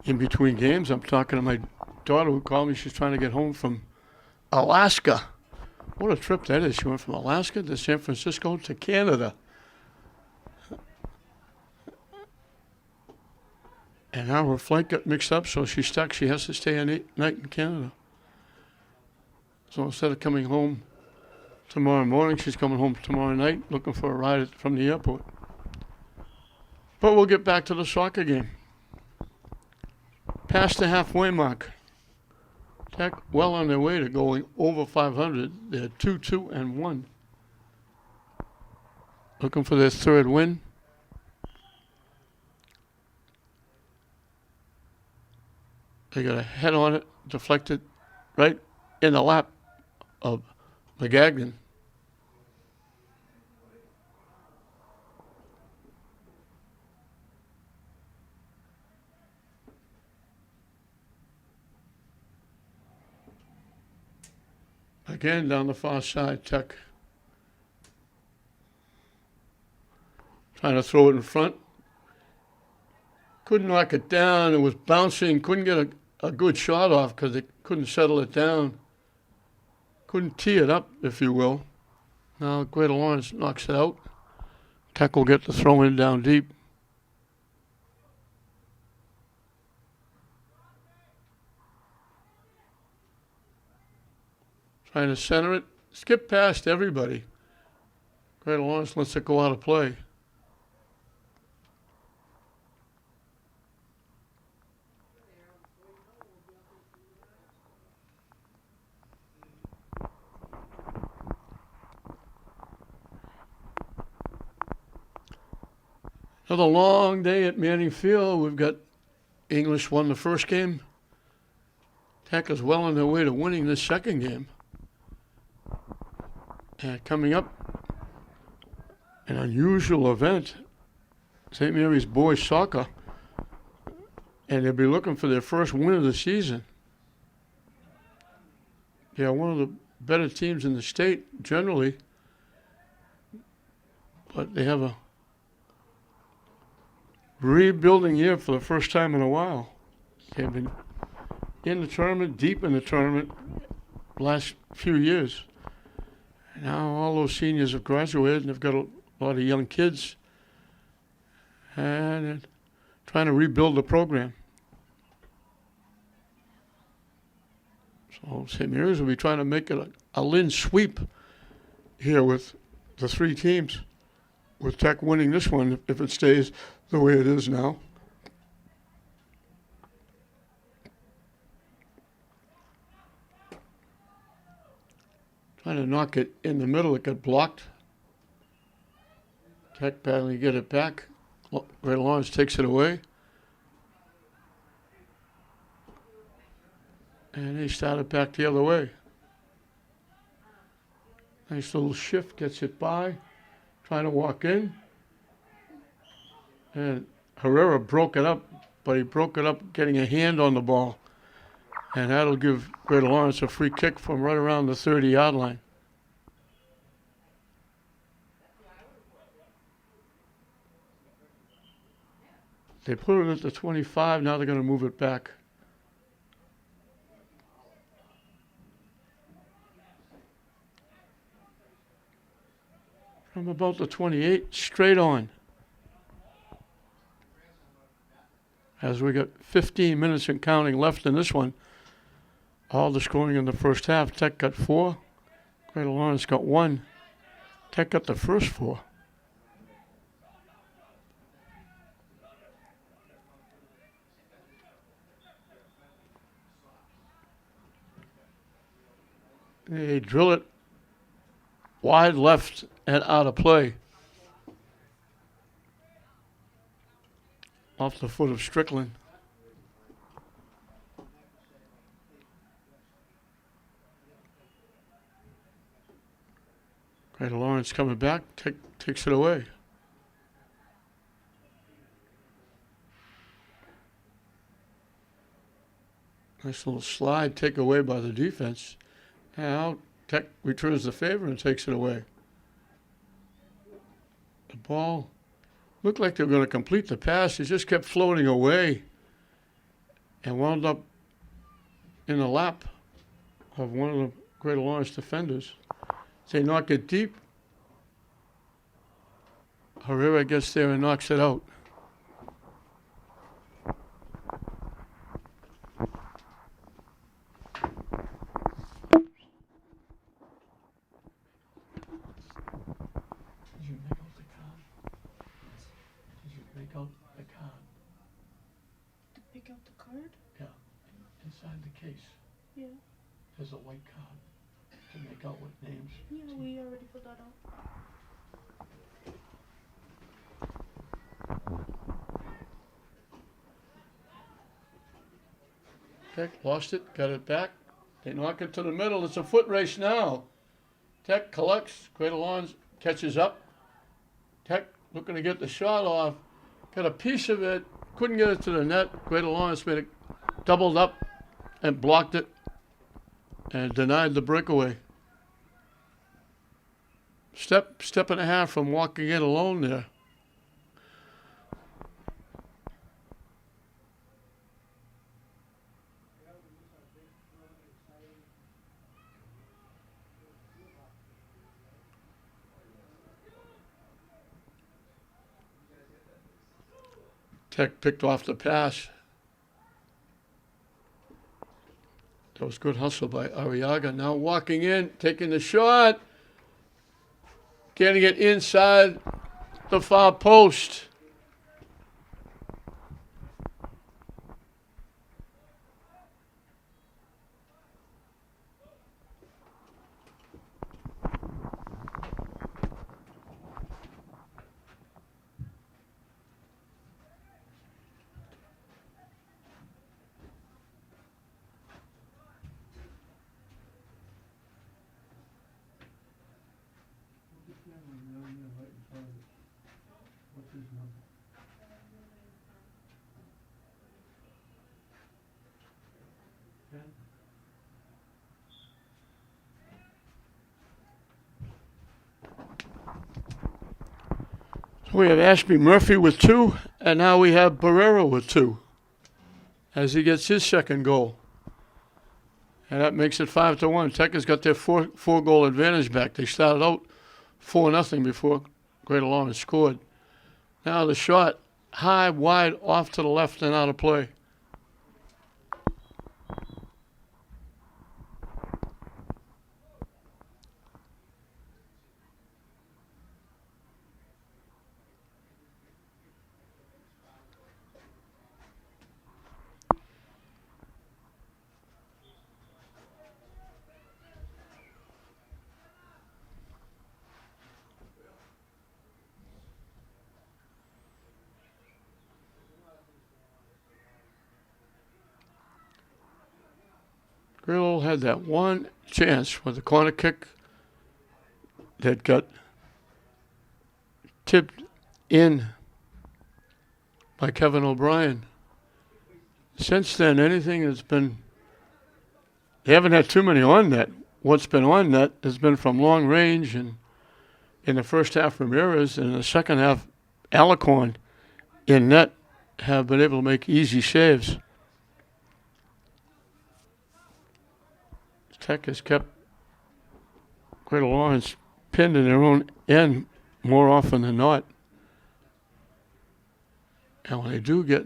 [SPEAKER 1] In between games, I'm talking to my daughter who called me. She's trying to get home from Alaska. What a trip that is. She went from Alaska to San Francisco to Canada. And now her flight got mixed up, so she's stuck. She has to stay a night in Canada. So instead of coming home tomorrow morning, she's coming home tomorrow night looking for a ride from the airport. But we'll get back to the soccer game. Past the halfway mark. Tech well on their way to going over 500. They're 2-2-1. Looking for their third win. They got a head on it, deflected right in the lap of McGagnon. Again, down the far side, Tech trying to throw it in front. Couldn't knock it down. It was bouncing. Couldn't get a good shot off because they couldn't settle it down. Couldn't tee it up, if you will. Now Greater Lawrence knocks it out. Tech will get the throw in down deep. Trying to center it. Skip past everybody. Greater Lawrence lets it go out of play. Another long day at Manning Field. We've got English won the first game. Tech is well on their way to winning this second game. And coming up, an unusual event, St. Mary's boys soccer, and they'll be looking for their first win of the season. They are one of the better teams in the state generally, but they have a rebuilding year for the first time in a while. They've been in the tournament, deep in the tournament, last few years. Now all those seniors have graduated and they've got a lot of young kids and they're trying to rebuild the program. So St. Mary's will be trying to make it a Lynn sweep here with the three teams, with Tech winning this one if it stays the way it is now. Trying to knock it in the middle, it got blocked. Tech battling to get it back. Greater Lawrence takes it away. And they started back the other way. Nice little shift, gets it by. Trying to walk in. And Herrera broke it up, but he broke it up getting a hand on the ball. And that'll give Greater Lawrence a free kick from right around the 30-yard line. They put it at the 25, now they're going to move it back. from about the 28, straight on. As we got 15 minutes and counting left in this one, all the scoring in the first half. Tech got 4. Greater Lawrence got 1. Tech got the first 4. They drill it wide left and out of play. Off the foot of Strickland. Greater Lawrence coming back, takes it away. Nice little slide take away by the defense. Now Tech returns the favor and takes it away. The ball looked like they were going to complete the pass. It just kept floating away and wound up in the lap of one of the Greater Lawrence defenders. They knock it deep. Herrera gets there and knocks it out. Did you make out the card? Did you make out the card?
[SPEAKER 4] To pick out the card?
[SPEAKER 1] Yeah. Inside the case,
[SPEAKER 4] Yeah.
[SPEAKER 1] there's a white card to make out what names.
[SPEAKER 4] Yeah, we already filled that out.
[SPEAKER 1] Tech lost it, got it back. They knock it to the middle. It's a foot race now. Tech collects. Greater Lawrence catches up. Tech looking to get the shot off. Got a piece of it. Couldn't get it to the net. Greater Lawrence made it, doubled up and blocked it and denied the breakaway. Step and a half from walking in alone there. Tech picked off the pass. That was good hustle by Arriaga. Now walking in, taking the shot. Getting it inside the far post. We have Ashby Murphy with 2, and now we have Barrera with 2 as he gets his second goal. And that makes it 5-1. Tech has got their four-goal advantage back. They started out 4-0 before Greater Lawrence scored. Now the shot high, wide, off to the left and out of play. Grillo had that one chance with the corner kick that got tipped in by Kevin O'Brien. Since then, anything that's been, they haven't had too many on net. What's been on net has been from long range, and in the first half, Ramirez, and in the second half, Alicorn in net have been able to make easy saves. Tech has kept Greater Lawrence pinned in their own end more often than not. And when they do get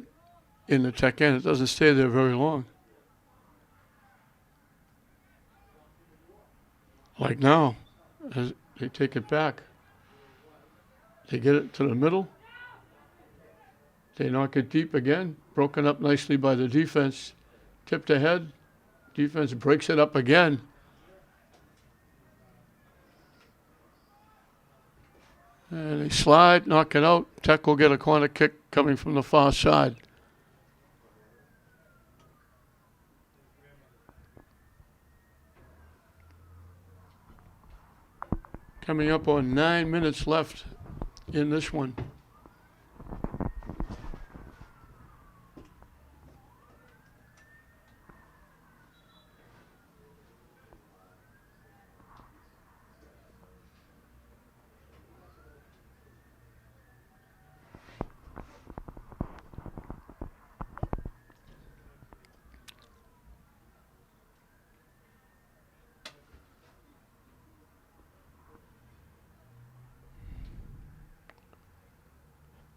[SPEAKER 1] in the tech end, it doesn't stay there very long. Like now, as they take it back, they get it to the middle, they knock it deep again, broken up nicely by the defense, tipped ahead, defense breaks it up again. And they slide, knock it out. Tech will get a corner kick coming from the far side. Coming up on 9 minutes left in this one.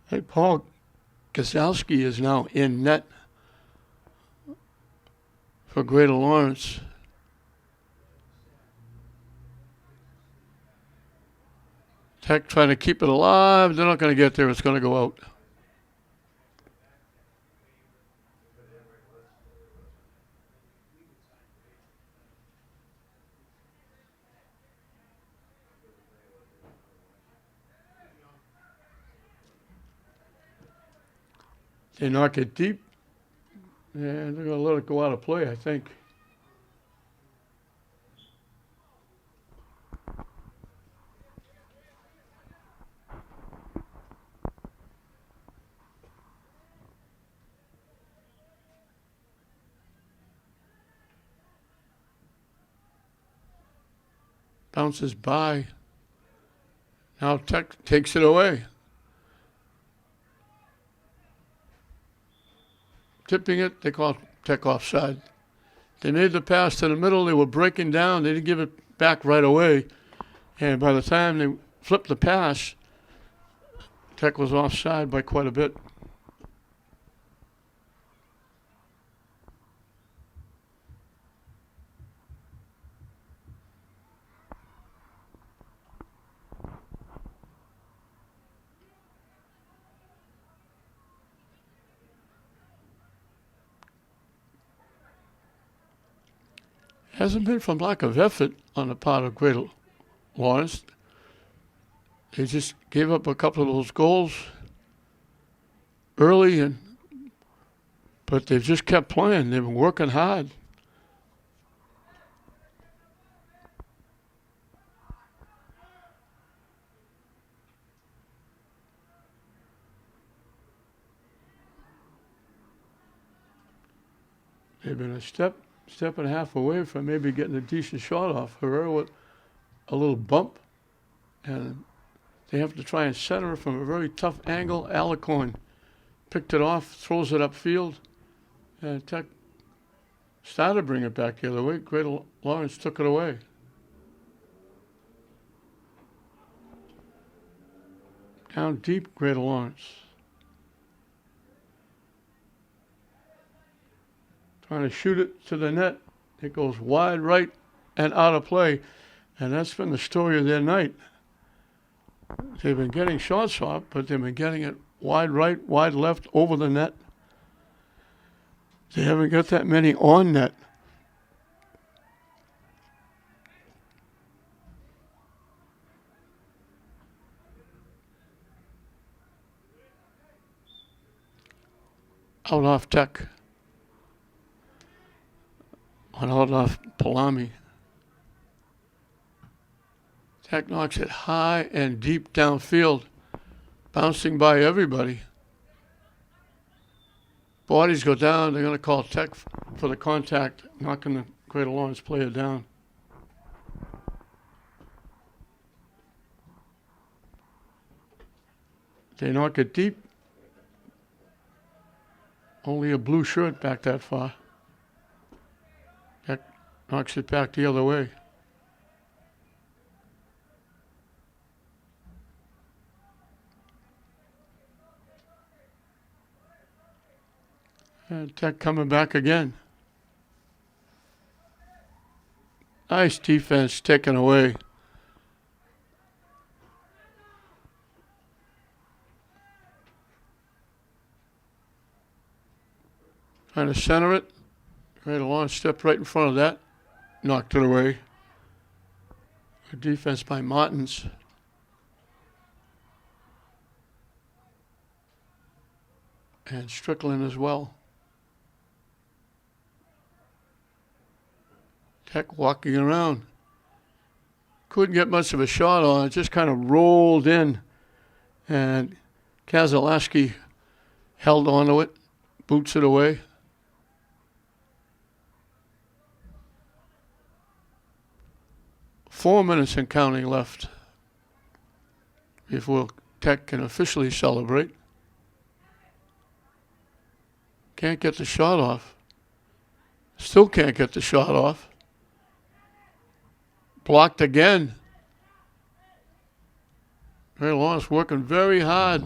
[SPEAKER 1] Hey, Paul Gazowski is now in net for Greater Lawrence. Tech trying to keep it alive. They're not going to get there. It's going to go out. They knock it deep, and they're going to let it go out of play, I think. Bounces by. Now Tech takes it away. Tipping it, they call Tech offside. They made the pass to the middle. They were breaking down. They didn't give it back right away. And by the time they flipped the pass, Tech was offside by quite a bit. Hasn't been from lack of effort on the part of Greater Lawrence. They just gave up a couple of those goals early, but they've just kept playing. They've been working hard. They've been a step and a half away from maybe getting a decent shot off. Herrera with a little bump, and they have to try and center it from a very tough angle. Alicorn picked it off, throws it upfield, and Tech started to bring it back the other way. Greater Lawrence took it away. Down deep, Greater Lawrence. Trying to shoot it to the net. It goes wide right and out of play. And that's been the story of their night. They've been getting shots off, but they've been getting it wide right, wide left, over the net. They haven't got that many on net. Out off Tech. One out off Palami. Tech knocks it high and deep downfield, bouncing by everybody. Bodies go down. They're going to call Tech for the contact, knocking the Greater Lawrence player down. They knock it deep. Only a blue shirt back that far. Tech knocks it back the other way. And Tech coming back again. Nice defense taken away. Trying to center it. Right along, stepped right in front of that. Knocked it away. Good defense by Martins. And Strickland as well. Tech walking around. Couldn't get much of a shot on it. Just kind of rolled in. And Keselowski held onto it. Boots it away. Four minutes and counting left before Tech can officially celebrate. Can't get the shot off. Still can't get the shot off. Blocked again. Ray Lawrence working very hard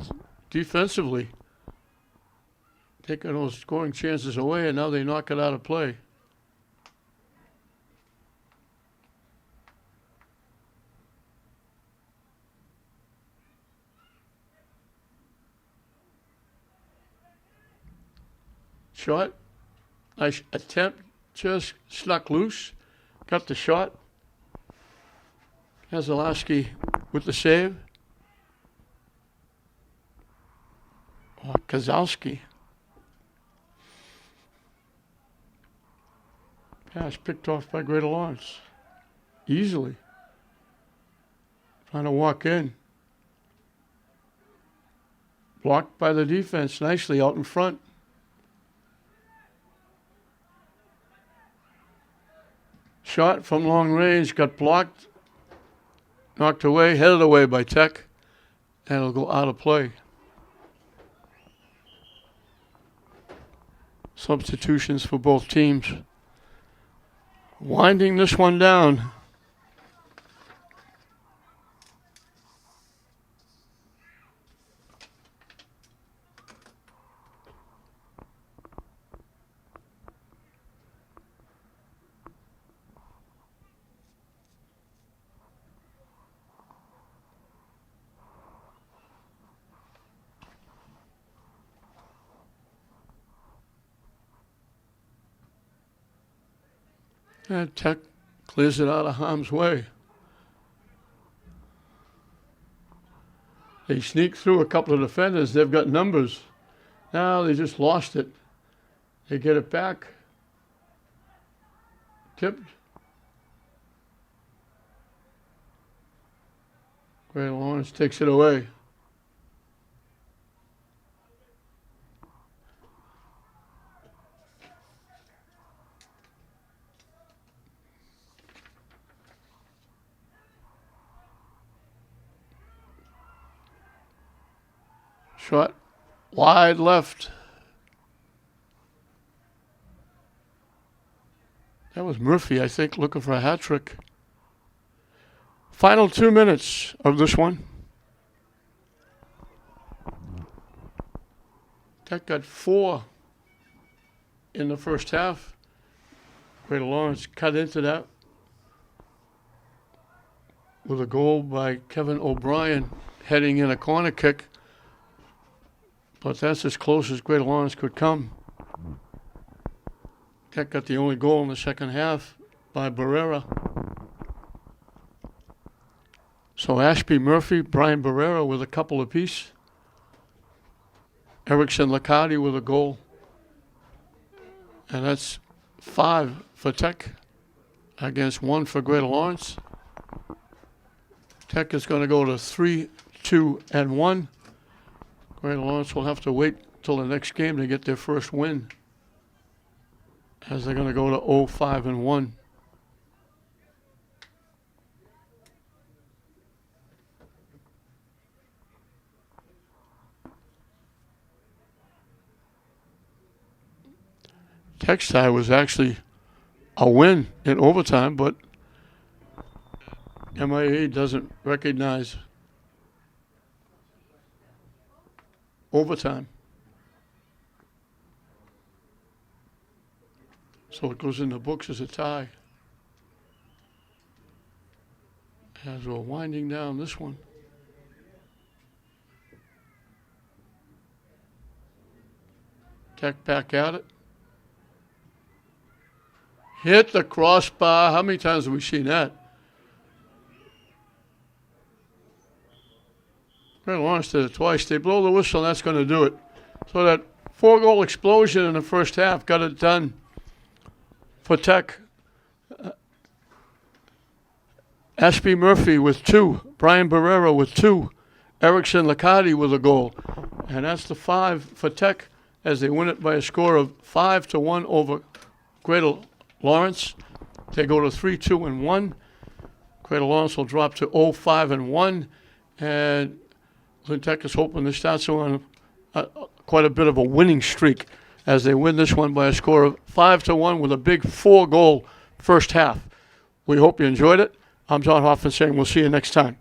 [SPEAKER 1] defensively. Taking those scoring chances away, and now they knock it out of play. Shot. Nice attempt. Just snuck loose. Got the shot. Keselowski with the save. Oh, Kozlowski. Pass picked off by Greater Lawrence. Easily. Trying to walk in. Blocked by the defense nicely out in front. Shot from long range, got blocked, knocked away, headed away by Tech, and it'll go out of play. Substitutions for both teams. Winding this one down. And Tech clears it out of harm's way. They sneak through a couple of defenders. They've got numbers. Now they just lost it. They get it back. Tipped. Greater Lawrence takes it away. Shot wide left. That was Murphy, I think, looking for a hat trick. Final 2 minutes of this one. Tech got 4 in the first half. Greater Lawrence cut into that with a goal by Kevin O'Brien heading in a corner kick. But that's as close as Greater Lawrence could come. Tech got the only goal in the second half by Barrera. So Ashby, Murphy, Brian Barrera with a couple apiece. Erickson Liccardi with a goal. And that's 5 for Tech against 1 for Greater Lawrence. Tech is going to go to 3-2-1. Greater Lawrence will have to wait till the next game to get their first win, as they're going to go to 0-5-1. Tech side was actually a win in overtime, but MIA doesn't recognize overtime. So it goes in the books as a tie. As we're winding down this one. Tech back at it. Hit the crossbar. How many times have we seen that? Red Lawrence did it twice. They blow the whistle, and that's going to do it. So that 4-goal explosion in the first half got it done for Tech. Ashby Murphy with 2. Brian Barrera with 2. Erickson Liccardi with a goal. And that's the 5 for Tech as they win it by a score of 5-1 over Greater Lawrence. They go to 3-2-1. Greater Lawrence will drop to 0-5-1. And Lynn Tech is hoping to start on quite a bit of a winning streak as they win this one by a score of 5-1 with a big 4-goal first half. We hope you enjoyed it. I'm John Hoffman saying we'll see you next time.